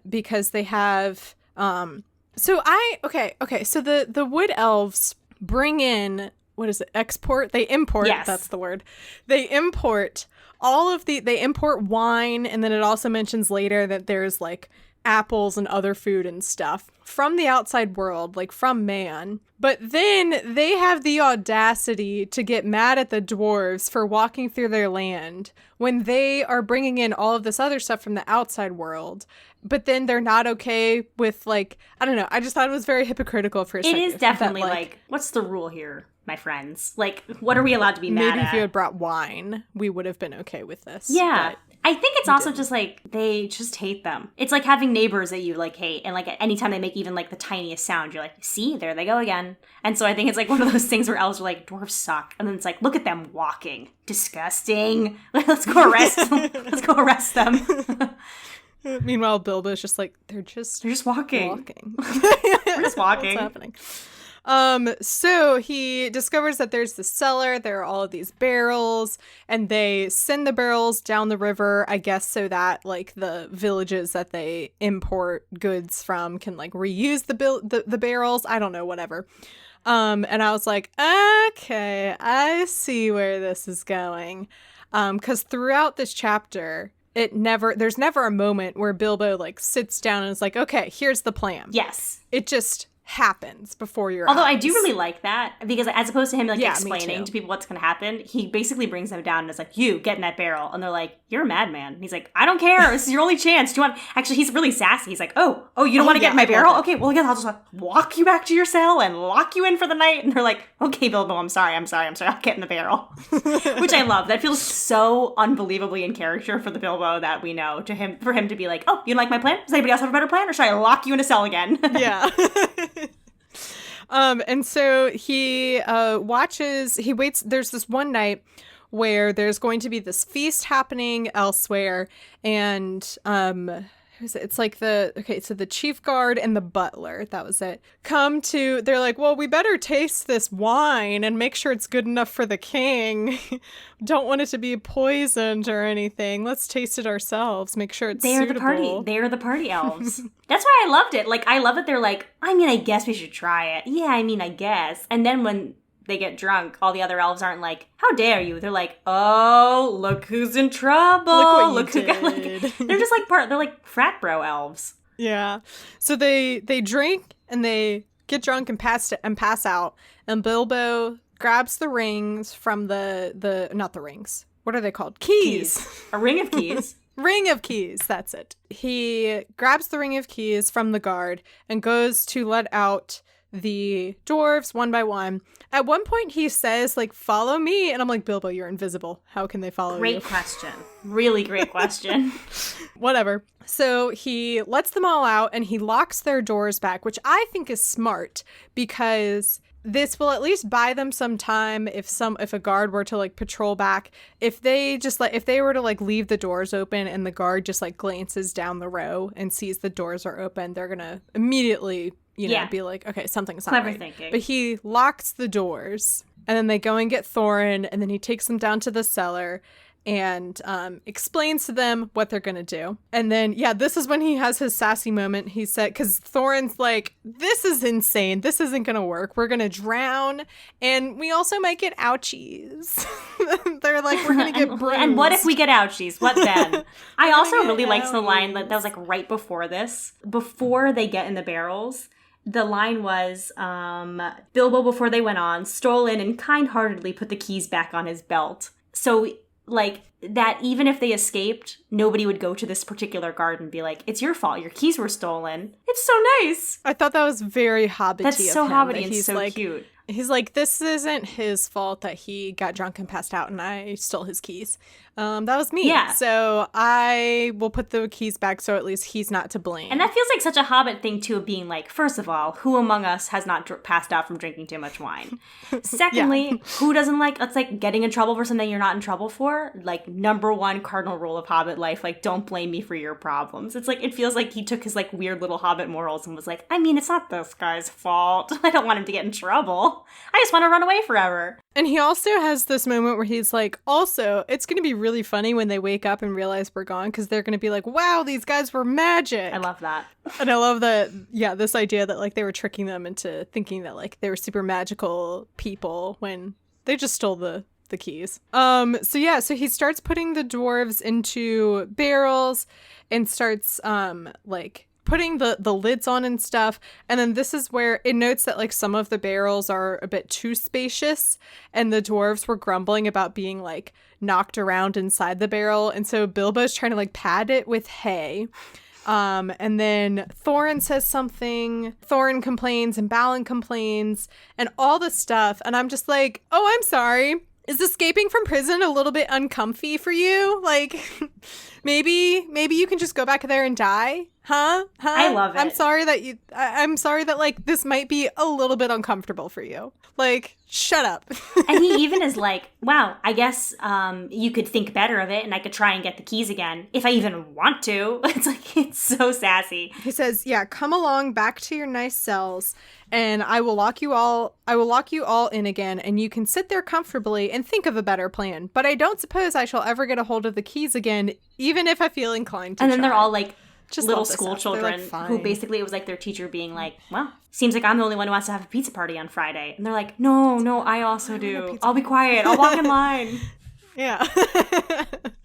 because they have so the wood elves bring in, what is it, they import, yes. That's the word. They import wine, and then it also mentions later that there's like apples and other food and stuff from the outside world, like from man. But then they have the audacity to get mad at the dwarves for walking through their land when they are bringing in all of this other stuff from the outside world. But then they're not okay with, like, I don't know. I just thought it was very hypocritical for a second. It is definitely like, what's the rule here, my friends? Like, what are we allowed to be mad at? Maybe if you had brought wine, we would have been okay with this. Yeah. I think it's also just like, they just hate them. It's like having neighbors that you like hate, and like at any time they make even like the tiniest sound, you're like, see, there they go again. And so I think it's like one of those things where elves are like, dwarves suck. And then it's like, look at them walking. Disgusting. Let's go arrest them. Let's go arrest them. Meanwhile, Bilbo's just like, they're just walking. We're just walking. What's happening? So he discovers that there's the cellar, there are all of these barrels, and they send the barrels down the river, I guess, so that like the villages that they import goods from can like reuse the barrels. I don't know, whatever. And I was like, okay, I see where this is going. 'Cause throughout this chapter, there's never a moment where Bilbo like sits down and is like, okay, here's the plan. Yes. It just happens before your Although eyes. I do really like that, because as opposed to him like explaining me to people what's going to happen, he basically brings them down and is like, you get in that barrel. And they're like, you're a madman. And he's like, I don't care. This is your only chance. Do you want... Actually, he's really sassy. He's like, oh, you don't want to get in my barrel? Okay, well, I guess I'll just like, walk you back to your cell and lock you in for the night. And they're like, okay, Bilbo, I'm sorry. I'll get in the barrel. Which I love. That feels so unbelievably in character for the Bilbo that we know, for him to be like, oh, you don't like my plan? Does anybody else have a better plan? Or should I lock you in a cell again? Yeah. And so he waits, there's this one night where there's going to be this feast happening elsewhere, and it's like so the chief guard and the butler, that was it, they're like, well, we better taste this wine and make sure it's good enough for the king. Don't want it to be poisoned or anything. Let's taste it ourselves, make sure it's suitable. They are the party elves. That's why I loved it. Like, I love that they're like, I mean, I guess we should try it. Yeah, I mean, I guess. And then when they get drunk, all the other elves aren't like, how dare you? They're like, oh, look who's in trouble. Look what you did. Like, they're just like they're like frat bro elves. Yeah. So they drink and they get drunk and pass out. And Bilbo grabs the rings from the not the rings. What are they called? Keys. A ring of keys. Ring of keys. That's it. He grabs the ring of keys from the guard and goes to let out the dwarves one by one. At one point he says, like, follow me. And I'm like, Bilbo, you're invisible. How can they follow you? Great question. Really great question. Whatever. So he lets them all out and he locks their doors back, which I think is smart because this will at least buy them some time if a guard were to like patrol back. If they were to like leave the doors open and the guard just like glances down the row and sees the doors are open, they're gonna immediately be like, okay, something's not clever right. thinking. But he locks the doors and then they go and get Thorin and then he takes them down to the cellar and explains to them what they're going to do. And then, this is when he has his sassy moment. He said, because Thorin's like, this is insane. This isn't going to work. We're going to drown. And we also might get ouchies. They're like, we're going to get bruised. And what if we get ouchies? What then? I also really liked the line that was like right before this. Before they get in the barrels, the line was, Bilbo, before they went on, stole in and kind-heartedly put the keys back on his belt. So like that even if they escaped, nobody would go to this particular guard and be like, it's your fault, your keys were stolen. It's so nice. I thought that was very Hobbity. That's so of him, Hobbity and so like, cute. He's like, this isn't his fault that he got drunk and passed out and I stole his keys. That was me. Yeah. So I will put the keys back so at least he's not to blame. And that feels like such a Hobbit thing, too, of being like, first of all, who among us has not passed out from drinking too much wine? Secondly, who doesn't like, it's like getting in trouble for something you're not in trouble for? Like, number one cardinal rule of Hobbit life, like, don't blame me for your problems. It's like, it feels like he took his like weird little Hobbit morals and was like, I mean, it's not this guy's fault. I don't want him to get in trouble. I just want to run away forever. And he also has this moment where he's like, also, it's going to be really funny when they wake up and realize we're gone because they're going to be like, wow, these guys were magic. I love that. And I love that, this idea that like they were tricking them into thinking that like they were super magical people when they just stole the keys. So he starts putting the dwarves into barrels and starts putting the lids on and stuff. And then this is where it notes that like some of the barrels are a bit too spacious and the dwarves were grumbling about being like knocked around inside the barrel. And so Bilbo's trying to like pad it with hay. And then Thorin says something, Thorin complains and Balin complains and all this stuff. And I'm just like, oh, I'm sorry. Is escaping from prison a little bit uncomfy for you? Like, maybe you can just go back there and die? Huh? I love it. I'm sorry that like this might be a little bit uncomfortable for you. Like, shut up. And he even is like, wow, I guess you could think better of it and I could try and get the keys again if I even want to. It's like, it's so sassy. He says, come along back to your nice cells and I will lock you all in again and you can sit there comfortably and think of a better plan. But I don't suppose I shall ever get a hold of the keys again, even if I feel inclined to. And then try. They're all like, just little school children who basically it was like their teacher being like, well, seems like I'm the only one who wants to have a pizza party on Friday. And they're like, no, I also do. I'll be quiet. I'll walk in line. Yeah.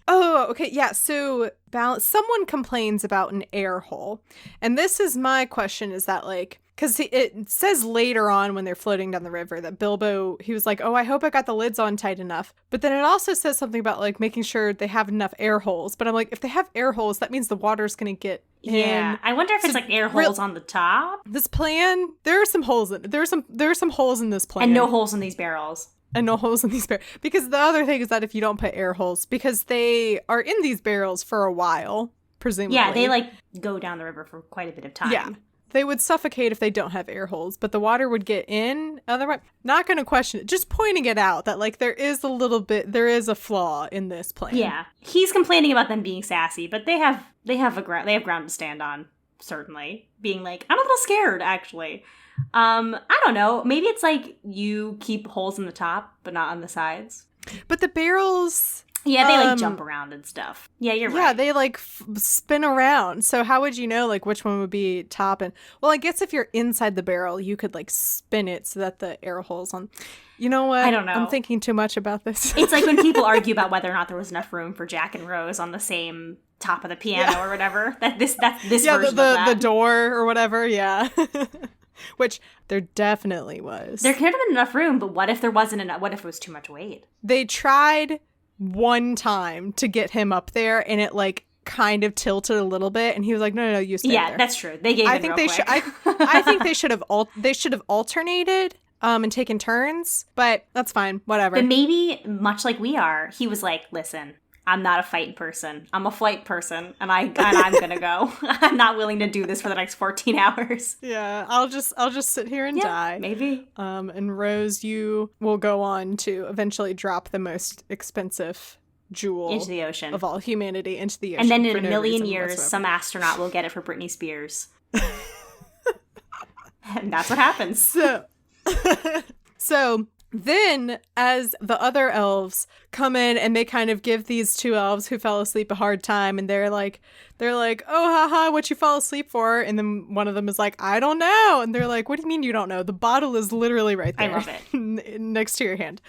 Oh, okay. Yeah. So someone complains about an air hole. And this is my question is that like, because it says later on when they're floating down the river that Bilbo, he was like, oh, I hope I got the lids on tight enough. But then it also says something about like making sure they have enough air holes. But I'm like, if they have air holes, that means the water's going to get in. Yeah. I wonder if it's like air holes on the top. This plan, there are some holes in it. There are some holes in this plan. And no holes in these barrels. And no holes in these barrels. Because the other thing is that if you don't put air holes, because they are in these barrels for a while, presumably. Yeah, they like go down the river for quite a bit of time. Yeah. They would suffocate if they don't have air holes, but the water would get in. Otherwise, not going to question it. Just pointing it out that like there is a flaw in this plan. Yeah, he's complaining about them being sassy, but they have ground to stand on. Certainly, being like, I'm a little scared actually. I don't know. Maybe it's like you keep holes in the top, but not on the sides. But the barrels. Yeah, they like jump around and stuff. Yeah, you're right. Yeah, they like spin around. So how would you know like which one would be top? And well, I guess if you're inside the barrel, you could like spin it so that the air holes on. You know what? I don't know. I'm thinking too much about this. It's like when people argue about whether or not there was enough room for Jack and Rose on the same top of the piano or whatever. That's this version of that. The door or whatever, yeah. Which there definitely was. There could have been enough room, but what if there wasn't enough? What if it was too much weight? They tried one time to get him up there, and it like kind of tilted a little bit, and he was like, "No, you stay there." Yeah, that's true. They gave. I think they should. I think they should have. They should have alternated. And taken turns, but that's fine. Whatever. But maybe, much like we are, he was like, "Listen, I'm not a fight person. I'm a flight person, and I'm gonna go. I'm not willing to do this for the next 14 hours." Yeah, I'll just sit here and die. Maybe. And Rose, you will go on to eventually drop the most expensive jewel into the ocean of all humanity into the ocean. And then in a million years, whatsoever, some astronaut will get it for Britney Spears. And that's what happens. So then, as the other elves come in and they kind of give these two elves who fell asleep a hard time, and they're like, "Oh, haha, what you fall asleep for?" And then one of them is like, "I don't know." And they're like, "What do you mean you don't know? The bottle is literally right there." I love it. Next to your hand.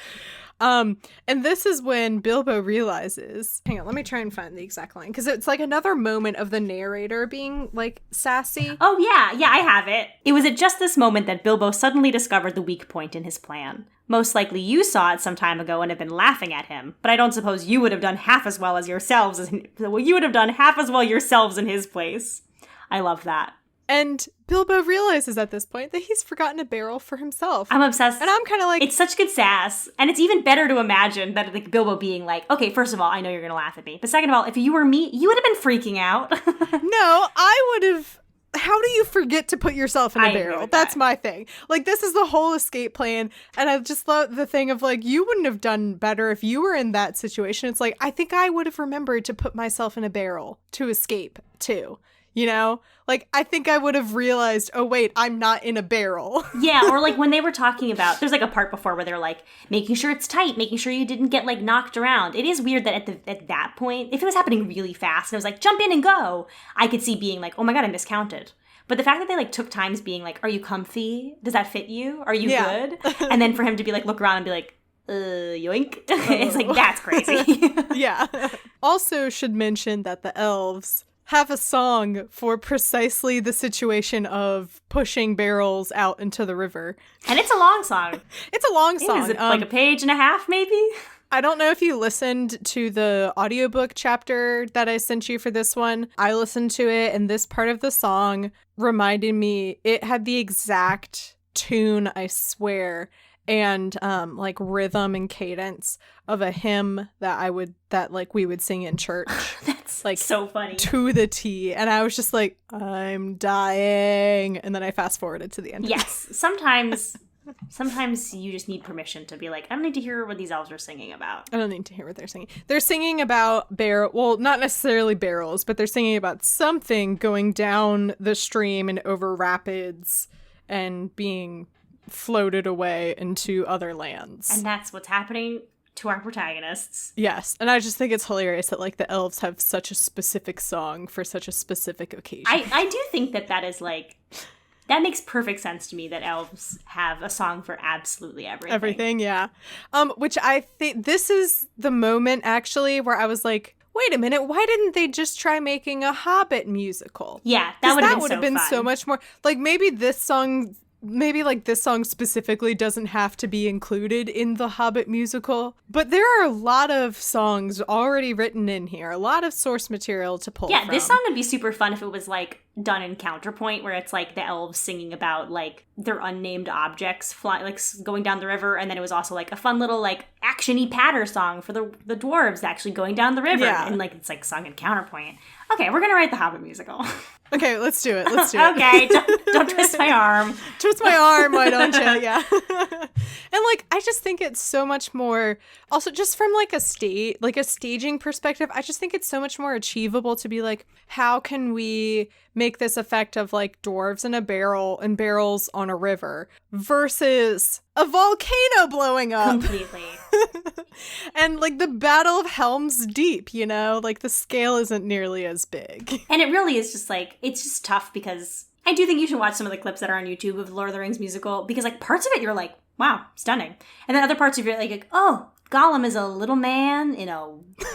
And this is when Bilbo realizes, hang on, let me try and find the exact line, because it's like another moment of the narrator being like sassy. Oh yeah, I have it. It was at just this moment that Bilbo suddenly discovered the weak point in his plan. Most likely you saw it some time ago and have been laughing at him, but I don't suppose you would have done half as well as yourselves you would have done half as well yourselves in his place. I love that. And Bilbo realizes at this point that he's forgotten a barrel for himself. I'm obsessed. And I'm kind of like... It's such good sass. And it's even better to imagine that like Bilbo being like, okay, first of all, I know you're going to laugh at me. But second of all, if you were me, you would have been freaking out. No, I would have... How do you forget to put yourself in a barrel? That's my thing. Like, this is the whole escape plan. And I just love the thing of, like, you wouldn't have done better if you were in that situation. It's like, I think I would have remembered to put myself in a barrel to escape, too. You know? Like, I think I would have realized, oh, wait, I'm not in a barrel. Yeah, or like when they were talking about, there's like a part before where they're like, making sure it's tight, making sure you didn't get like knocked around. It is weird that at that point, if it was happening really fast and it was like, jump in and go, I could see being like, oh my God, I miscounted. But the fact that they like took times being like, are you comfy? Does that fit you? Are you good? And then for him to be like, look around and be like, yoink. It's like, that's crazy. Yeah. Also should mention that the elves have a song for precisely the situation of pushing barrels out into the river. And it's a long song. It's a long song. Is it like a page and a half, maybe? I don't know if you listened to the audiobook chapter that I sent you for this one. I listened to it, and this part of the song reminded me, it had the exact tune, I swear, and like rhythm and cadence of a hymn that we would sing in church. That's like so funny. To the T. And I was just like, I'm dying. And then I fast forwarded to the end. Yes. Sometimes you just need permission to be like, I don't need to hear what these elves are singing about. I don't need to hear what they're singing. They're singing about well, not necessarily barrels, but they're singing about something going down the stream and over rapids and being floated away into other lands. And that's what's happening to our protagonists. Yes. And I just think it's hilarious that like the elves have such a specific song for such a specific occasion. I do think that is like, that makes perfect sense to me that elves have a song for absolutely everything. Everything, yeah. Which I think this is the moment actually where I was like, wait a minute, why didn't they just try making a Hobbit musical? Yeah, that would have been so much more. Like maybe this song specifically doesn't have to be included in the Hobbit musical, but there are a lot of songs already written in here, a lot of source material to pull from. This song would be super fun if it was like done in counterpoint, where it's like the elves singing about like their unnamed objects going down the river, and then it was also like a fun little like action-y patter song for the dwarves actually going down the river, and like it's like sung in counterpoint. Okay, we're gonna write the Hobbit musical. Okay, let's do it. Okay, don't twist my arm. Twist my arm, why don't you? Yeah. And like, I just think it's so much more, also just from like a staging perspective, I just think it's so much more achievable to be like, how can we make this effect of like dwarves in a barrel and barrels on a river versus a volcano blowing up. Completely. And like the Battle of Helm's Deep, you know, like the scale isn't nearly as big. And it really is just like, it's just tough because I do think you should watch some of the clips that are on YouTube of Lord of the Rings musical, because like parts of it you're like, wow, stunning. And then other parts of it, like, oh, Gollum is a little man in a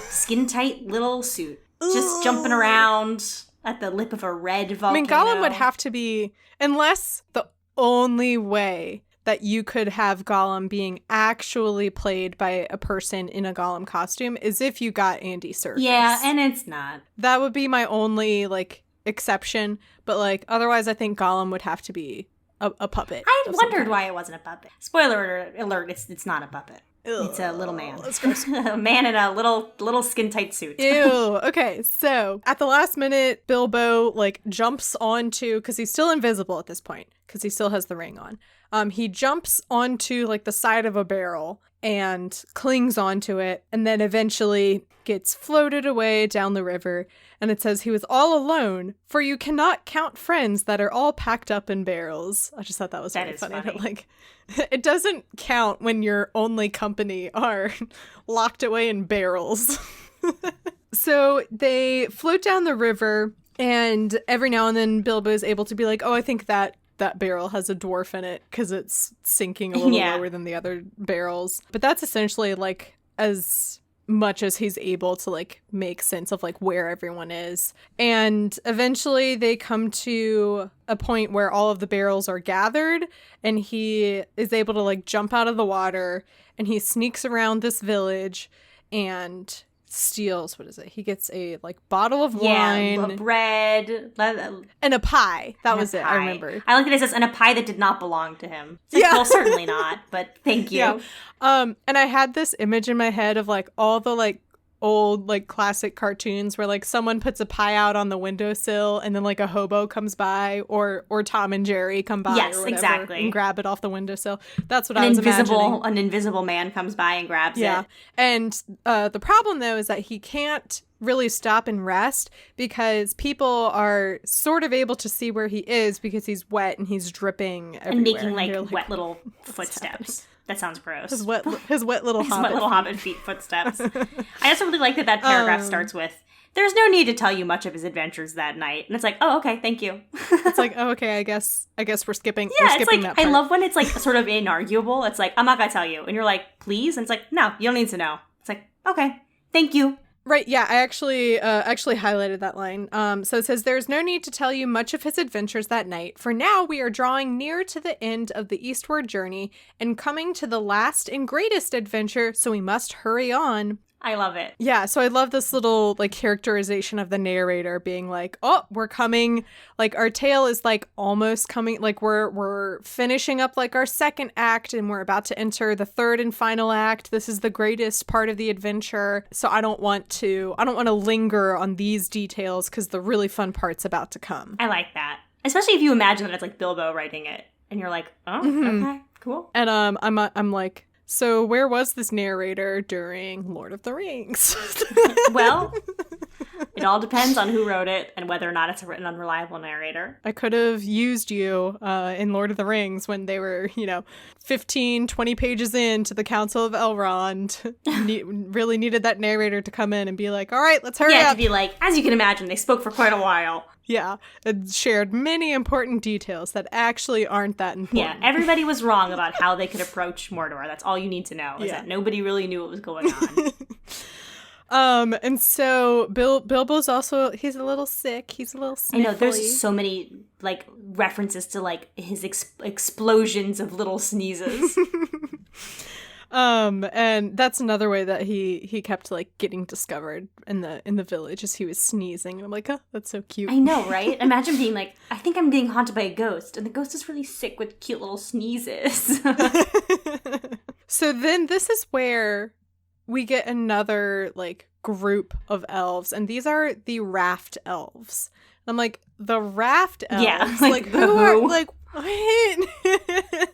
skin-tight little suit, just jumping around at the lip of a red volcano. I mean, Gollum would have to be, unless the only way that you could have Gollum being actually played by a person in a Gollum costume is if you got Andy Serkis. Yeah, and it's not. That would be my only, like, exception. But, like, otherwise I think Gollum would have to be a puppet. I wondered why it wasn't a puppet. Spoiler alert, it's not a puppet. Ugh, it's a little man. That's gross. A man in a little skin-tight suit. Ew. Okay, so at the last minute, Bilbo, like, jumps onto, because he's still invisible at this point, because he still has the ring on. He jumps onto, like, the side of a barrel and clings onto it, and then eventually gets floated away down the river. And it says he was all alone, for you cannot count friends that are all packed up in barrels. I just thought that was really funny. That, like, it doesn't count when your only company are locked away in barrels. So they float down the river, and every now and then Bilbo is able to be like, oh, I think that barrel has a dwarf in it because it's sinking a little lower than the other barrels. But that's essentially, like, as much as he's able to, like, make sense of, like, where everyone is. And eventually they come to a point where all of the barrels are gathered, and he is able to, like, jump out of the water, and he sneaks around this village and steals, what is it? He gets a, like, bottle of wine. Bread. And a pie. That was it. I remember. I like that it says, and a pie that did not belong to him. It's like, well, certainly not, but thank you. Yeah. And I had this image in my head of, like, all the, like, old, like, classic cartoons where, like, someone puts a pie out on the windowsill and then, like, a hobo comes by, or Tom and Jerry come by, yes, or whatever, exactly, and grab it off the windowsill. That's what I was imagining. An invisible man comes by and grabs it. Yeah. And the problem, though, is that he can't really stop and rest because people are sort of able to see where he is because he's wet and he's dripping everywhere. And making, like, wet little footsteps. That sounds gross. His wet little hobbit feet footsteps. I also really like that paragraph starts with, there's no need to tell you much of his adventures that night. And it's like, oh, okay, thank you. It's like, oh, okay, I guess we're skipping. Yeah, we're skipping it's like, that part. I love when it's, like, sort of inarguable. It's like, I'm not gonna tell you. And you're like, please? And it's like, no, you don't need to know. It's like, okay, thank you. Right, yeah, I actually highlighted that line. So it says, there's no need to tell you much of his adventures that night, for now we are drawing near to the end of the eastward journey and coming to the last and greatest adventure, so we must hurry on. I love it. Yeah, so I love this little, like, characterization of the narrator being like, oh, we're coming, like, our tale is, like, almost coming, like, we're finishing up, like, our second act, and we're about to enter the third and final act. This is the greatest part of the adventure, so I don't want to linger on these details, because the really fun part's about to come. I like that. Especially if you imagine that it's, like, Bilbo writing it, and you're like, oh, okay, cool. And I'm like, so where was this narrator during Lord of the Rings? Well, it all depends on who wrote it and whether or not it's a written unreliable narrator. I could have used you in Lord of the Rings when they were, 15, 20 pages into the Council of Elrond. Really needed that narrator to come in and be like, all right, let's hurry up. Yeah, to be like, as you can imagine, they spoke for quite a while. Yeah, and shared many important details that actually aren't that important. Yeah, everybody was wrong about how they could approach Mordor. That's all you need to know, is that nobody really knew what was going on. And so Bilbo's also, he's a little sick. He's a little sniffly. I know, there's so many, like, references to, like, his explosions of little sneezes. And that's another way that he kept, like, getting discovered in the village as he was sneezing. And I'm like, oh, that's so cute. I know, right? Imagine being like, I think I'm being haunted by a ghost, and the ghost is really sick with cute little sneezes. So then this is where we get another, like, group of elves, and these are the raft elves. I'm like, the raft elves? Yeah, like who are, like, what?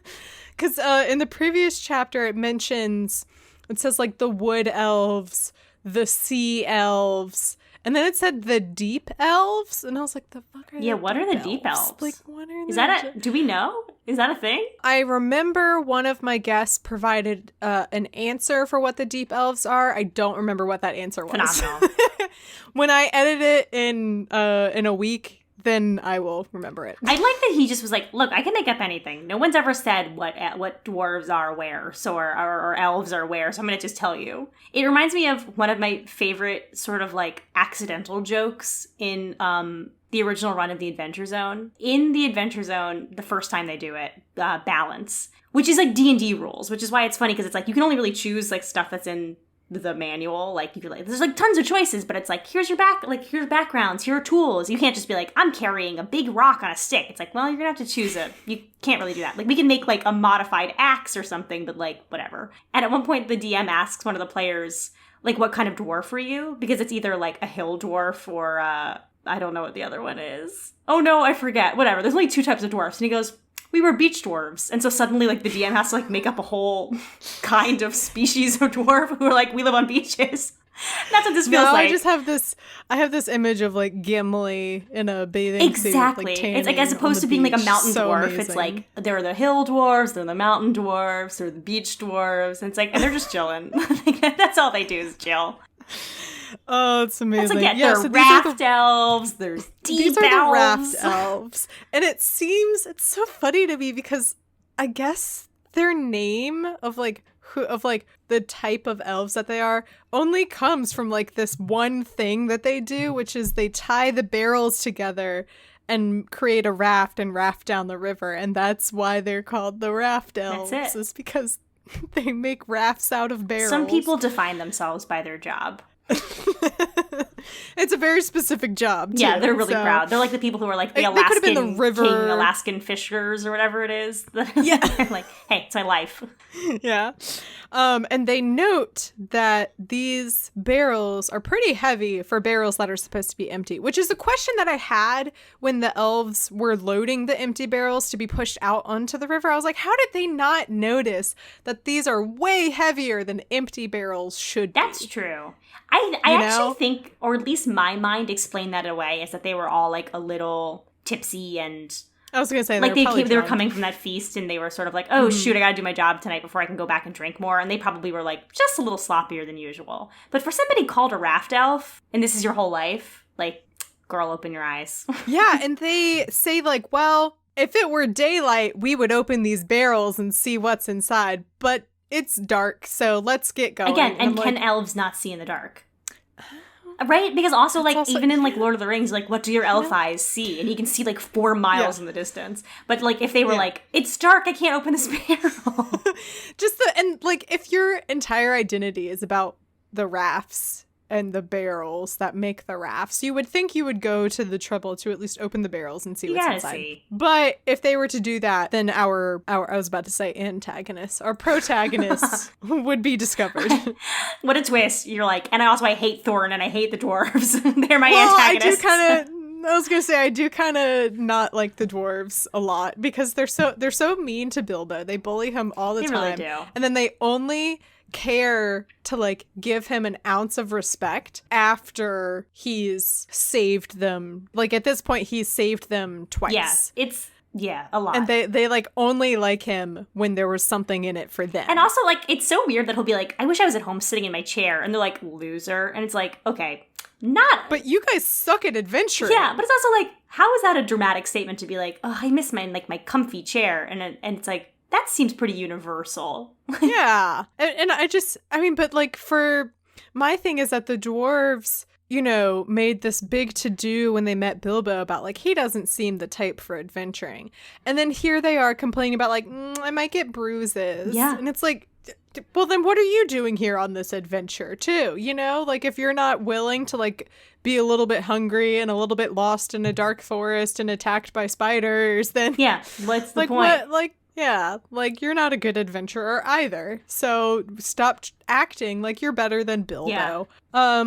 Because in the previous chapter, it says, like, the wood elves, the sea elves, and then it said the deep elves, and I was like, the fuck are what are the deep elves? Like, what are Is that do we know? Is that a thing? I remember one of my guests provided an answer for what the deep elves are. I don't remember what that answer was. Phenomenal. When I edit it in a week, then I will remember it. I like that he just was like, look, I can make up anything. No one's ever said what dwarves are where, so or elves are where, so I'm going to just tell you. It reminds me of one of my favorite sort of like accidental jokes in the original run of the Adventure Zone. In the Adventure Zone, the first time they do it, balance, which is like D&D rules, which is why it's funny because it's like you can only really choose like stuff that's in the manual. Like you're like, there's like tons of choices, but it's like here's backgrounds, here are tools. You can't just be like, I'm carrying a big rock on a stick. It's like, well, you're gonna have to choose it. You can't really do that. Like we can make like a modified axe or something, but like whatever. And at one point the DM asks one of the players like, what kind of dwarf are you? Because it's either like a hill dwarf or I don't know what the other one is. Oh no, I forget. Whatever. There's only 2 types of dwarfs. And he goes, we were beach dwarves. And so suddenly, like, the DM has to, like, make up a whole kind of species of dwarf who are like, we live on beaches. That's what this feels like. I have this image of, like, Gimli in a bathing suit. Exactly. Like, it's like, as opposed to being like a mountain dwarf, amazing. It's like, they're the hill dwarves, they're the mountain dwarves, they're the beach dwarves. And it's like, and they're just chilling. That's all they do is chill. Oh, it's amazing. Like, there are raft elves, there's deep These are elves. the raft elves. And it's so funny to me because I guess their name of the type of elves that they are only comes from like this one thing that they do, which is they tie the barrels together and create a raft and raft down the river. And that's why they're called the raft elves. That's it. It's because they make rafts out of barrels. Some people define themselves by their job. It's a very specific job too, yeah, they're really proud. They're like the people who are like the Alaskan King Alaskan fishers or whatever it is. Yeah. They're like, hey, it's my life. Yeah. And they note that these barrels are pretty heavy for barrels that are supposed to be empty, which is a question that I had when the elves were loading the empty barrels to be pushed out onto the river. I was like, how did they not notice that these are way heavier than empty barrels should be? That's true. I actually think, or at least my mind explained that away, is that they were all like a little tipsy and I was gonna say like they were coming from that feast and they were sort of like, oh shoot, I gotta do my job tonight before I can go back and drink more, and they probably were like just a little sloppier than usual. But for somebody called a raft elf, and this is your whole life, like, girl, open your eyes. Yeah, and they say like, well, if it were daylight, we would open these barrels and see what's inside, but it's dark, so let's get going. Again, and can elves not see in the dark? Right? Because also, like, even in, like, Lord of the Rings, like, what do your elf eyes see? And he can see, like, 4 miles in the distance. But, like, if they were like, it's dark, I can't open this barrel. And, like, if your entire identity is about the rafts and the barrels that make the rafts, you would think you would go to the trouble to at least open the barrels and see what's inside. See. But if they were to do that, then our I was about to say antagonists, our protagonists would be discovered. What a twist. You're like, and I hate Thorin and I hate the dwarves. They're my antagonists. I do kind of not like the dwarves a lot because they're so mean to Bilbo. They bully him all the time. They really do. And then they only care to like give him an ounce of respect after he's saved them. Like at this point he's saved them twice. Yeah, a lot. And they like only like him when there was something in it for them. And also like it's so weird that he'll be like, I wish I was at home sitting in my chair, and they're like, loser. And it's like, okay, but you guys suck at adventuring. Yeah, but it's also like, how is that a dramatic statement to be like, oh, I miss my comfy chair, and it's like, that seems pretty universal. Yeah. And but like for my thing is that the dwarves, you know, made this big to-do when they met Bilbo about like, he doesn't seem the type for adventuring. And then here they are complaining about like, I might get bruises. Yeah. And it's like, well, then what are you doing here on this adventure too? You know, like if you're not willing to like be a little bit hungry and a little bit lost in a dark forest and attacked by spiders, then yeah, what's the like, point? Yeah, like, you're not a good adventurer either. So stop acting like you're better than Bilbo. Yeah.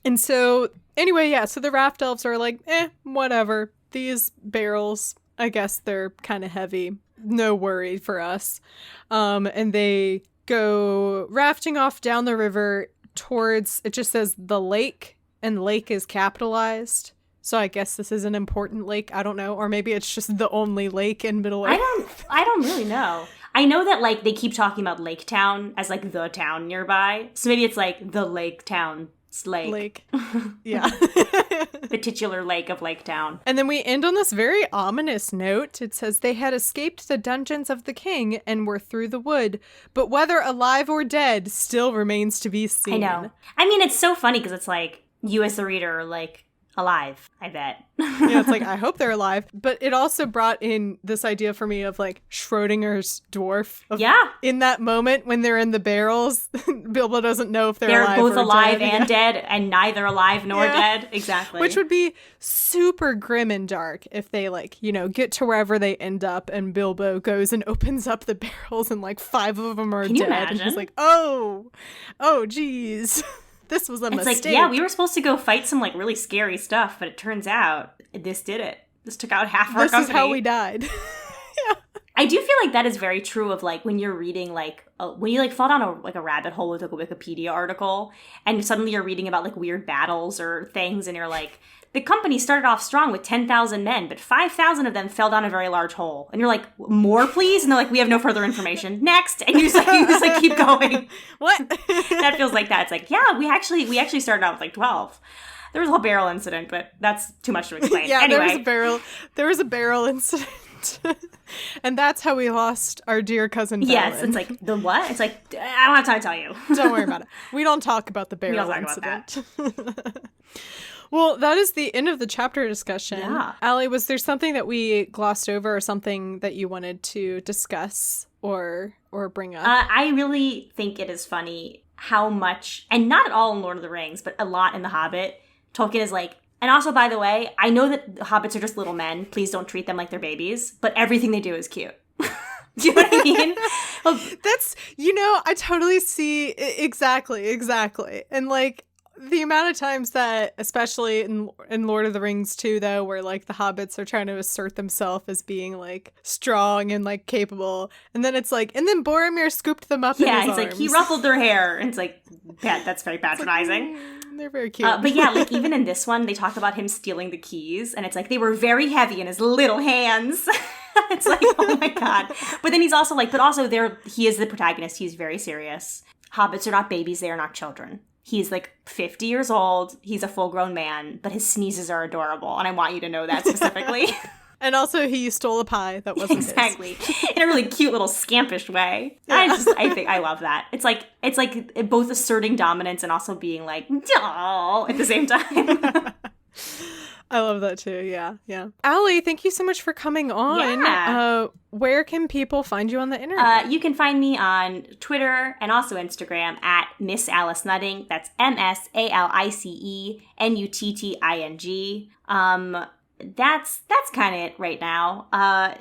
And so, anyway, yeah, so the raft elves are like, whatever. These barrels, I guess they're kind of heavy. No worry for us. And they go rafting off down the river towards, it just says the lake, and lake is capitalized. So I guess this is an important lake. I don't know. Or maybe it's just the only lake in Middle-earth. I don't really know. I know that, like, they keep talking about Lake Town as, like, the town nearby. So maybe it's, like, the Lake Town lake. Yeah. The titular lake of Lake Town. And then we end on this very ominous note. It says they had escaped the dungeons of the king and were through the wood, but whether alive or dead still remains to be seen. I know. I mean, it's so funny because it's like, you as the reader are like, alive, I bet. Yeah, it's like, I hope they're alive. But it also brought in this idea for me of like Schrodinger's dwarf. Yeah. In that moment when they're in the barrels, Bilbo doesn't know if they're alive both or alive dead. and dead, and neither alive nor dead. Exactly. Which would be super grim and dark if they like, you know, get to wherever they end up and Bilbo goes and opens up the barrels and like 5 of them are Can you dead. imagine? And he's like, oh geez. This was a mistake. It's like, yeah, we were supposed to go fight some like really scary stuff, but it turns out this did it. This took out half our company. This is how we died. Yeah. I do feel like that is very true of like when you're reading like when you like fall down a rabbit hole with like a Wikipedia article and suddenly you're reading about like weird battles or things and you're like, the company started off strong with 10,000 men, but 5,000 of them fell down a very large hole. And you're like, more please? And they're like, we have no further information. Next. And you just like keep going. What? That feels like that. It's like, yeah, we actually started out with like 12. There was a whole barrel incident, but that's too much to explain. Yeah, anyway. there was a barrel incident. And that's how we lost our dear cousin Balin. Yes, it's like, the what? It's like, I don't have time to tell you. Don't worry about it. We don't talk about the barrel incident. Well, that is the end of the chapter discussion. Yeah. Allie, was there something that we glossed over or something that you wanted to discuss or bring up? I really think it is funny how much, and not at all in Lord of the Rings, but a lot in The Hobbit, Tolkien is like, and also, by the way, I know that hobbits are just little men. Please don't treat them like they're babies, but everything they do is cute. Do you know what I mean? That's, you know, I totally see exactly. And like, the amount of times that, especially in Lord of the Rings too, though, where like the hobbits are trying to assert themselves as being like strong and like capable, and then it's like, and then Boromir scooped them up in his arms. Yeah, he's like, he ruffled their hair, and it's like, that's very patronizing. Like, they're very cute. But yeah, like even in this one, they talk about him stealing the keys, and it's like, they were very heavy in his little hands. It's like, oh my god. But then he's also like, he is the protagonist, he's very serious. Hobbits are not babies, they are not children. He's like 50 years old. He's a full-grown man, but his sneezes are adorable, and I want you to know that specifically. And also, he stole a pie that wasn't exactly his. In a really cute little scampish way. Yeah. I think I love that. It's like both asserting dominance and also being like, "Aw," at the same time. I love that too. Yeah. Allie, thank you so much for coming on. Yeah. Where can people find you on the internet? You can find me on Twitter and also Instagram at Miss Alice Nutting. That's MSALICENUTTING. That's kind of it right now.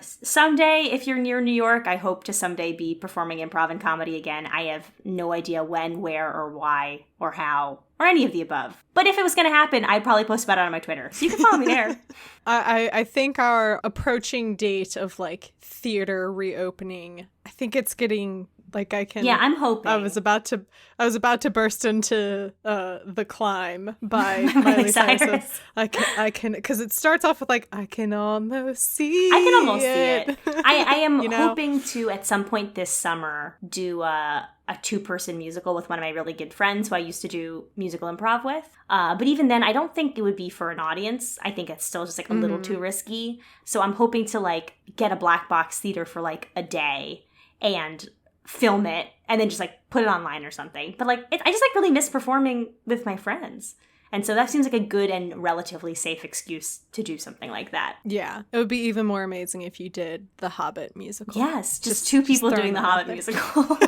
Someday, if you're near New York, I hope to someday be performing improv and comedy again. I have no idea when, where, or why, or how, or any of the above. But if it was going to happen, I'd probably post about it on my Twitter. So you can follow me there. I think our approaching date of like theater reopening, I think it's getting like I can. Yeah, I'm hoping. I was about to burst into The Climb by Miley Cyrus. I can because it starts off with like I can almost see it. I am hoping to at some point this summer do a 2-person musical with one of my really good friends who I used to do musical improv with. But even then, I don't think it would be for an audience. I think it's still just like a little too risky. So I'm hoping to like get a black box theater for like a day and film it and then just like put it online or something. But like I just like really miss performing with my friends. And so that seems like a good and relatively safe excuse to do something like that. Yeah. It would be even more amazing if you did the Hobbit musical. Yes. Just 2 people doing the Hobbit musical.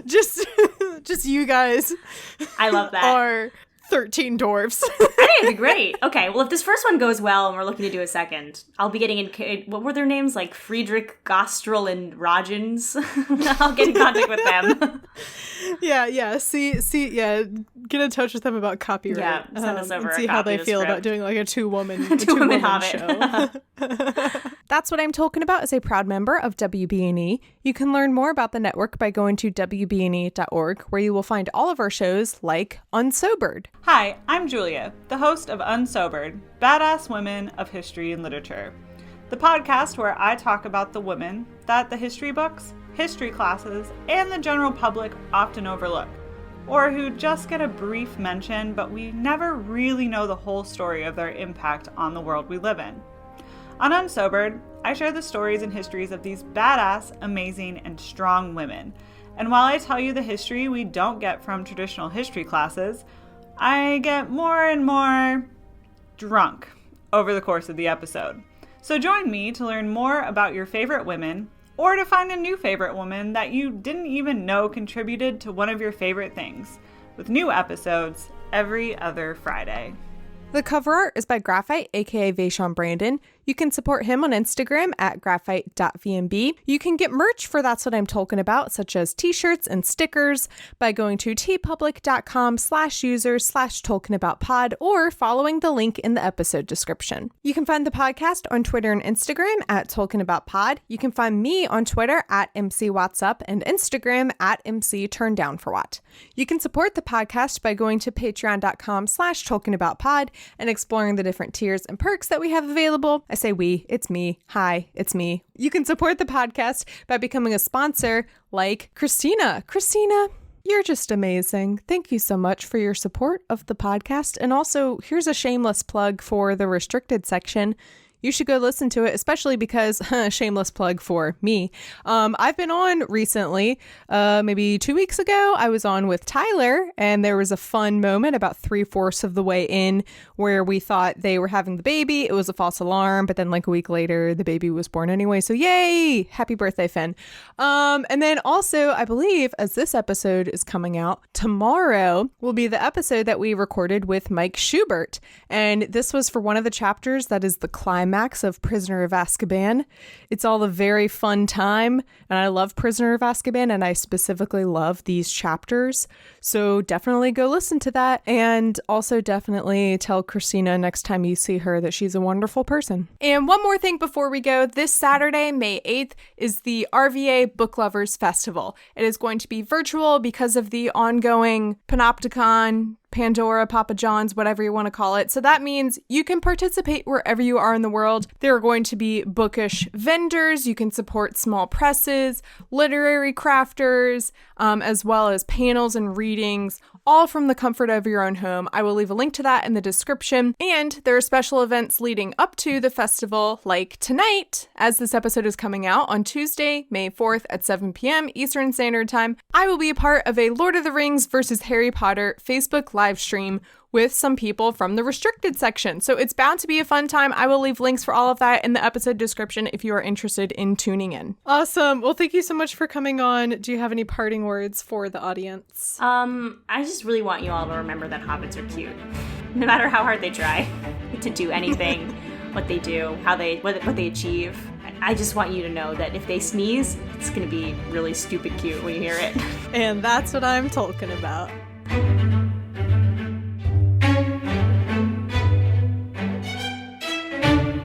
just you guys. I love that. Or 13 dwarves. I think it'd be great. Okay, well, if this first one goes well and we're looking to do a second, I'll be getting in... What were their names? Like Friedrich, Gostrel, and Rogens? I'll get in contact with them. Yeah. See, yeah. Get in touch with them about copyright. Yeah, send us over and see how they feel about doing like a two-woman Hobbit show. That's What I'm Talking About is a proud member of WBNE. You can learn more about the network by going to WBNE.org, where you will find all of our shows like Unsobered. Hi, I'm Julia, the host of Unsobered, Badass Women of History and Literature, the podcast where I talk about the women that the history books, history classes, and the general public often overlook. or who just get a brief mention, but we never really know the whole story of their impact on the world we live in. On Unsobered, I share the stories and histories of these badass, amazing, and strong women. And while I tell you the history we don't get from traditional history classes, I get more and more drunk over the course of the episode. So join me to learn more about your favorite women, or to find a new favorite woman that you didn't even know contributed to one of your favorite things, with new episodes every other Friday. The cover art is by Graphite, aka Vaishon Brandon. You can support him on Instagram at graphite.vmb. You can get merch for That's What I'm Talking About, such as t-shirts and stickers, by going to tpublic.com/user/talkingaboutpod or following the link in the episode description. You can find the podcast on Twitter and Instagram at talkingaboutpod. You can find me on Twitter at MCWhatsup and Instagram at MCTurndownForWhat. You can support the podcast by going to patreon.com/talkingaboutpod and exploring the different tiers and perks that we have available. I say we, it's me. Hi, it's me. You can support the podcast by becoming a sponsor like Christina. Christina, you're just amazing. Thank you so much for your support of the podcast. And also, here's a shameless plug for the restricted section. You should go listen to it, especially because, shameless plug for me. I've been on recently, maybe 2 weeks ago, I was on with Tyler, and there was a fun moment about 3/4 of the way in where we thought they were having the baby. It was a false alarm, but then like a week later, the baby was born anyway. So yay! Happy birthday, Finn. And then also, I believe, as this episode is coming out, tomorrow will be the episode that we recorded with Mike Schubert. And this was for one of the chapters that is the climax of Prisoner of Azkaban. It's all a very fun time, and I love Prisoner of Azkaban, and I specifically love these chapters. So definitely go listen to that, and also definitely tell Christina next time you see her that she's a wonderful person. And one more thing before we go, this Saturday, May 8th, is the RVA Book Lovers Festival. It is going to be virtual because of the ongoing Panopticon, Pandora, Papa John's, whatever you want to call it. So that means you can participate wherever you are in the world. There are going to be bookish vendors. You can support small presses, literary crafters, as well as panels and readings, all from the comfort of your own home. I will leave a link to that in the description. And there are special events leading up to the festival, like tonight, as this episode is coming out on Tuesday, May 4th at 7 p.m. Eastern Standard Time. I will be a part of a Lord of the Rings versus Harry Potter Facebook live stream with some people from the restricted section. So it's bound to be a fun time. I will leave links for all of that in the episode description if you are interested in tuning in. Awesome. Well, thank you so much for coming on. Do you have any parting words for the audience? I just really want you all to remember that hobbits are cute. No matter how hard they try to do anything, what they do, what they achieve. I just want you to know that if they sneeze, it's going to be really stupid cute when you hear it. And that's what I'm talking about.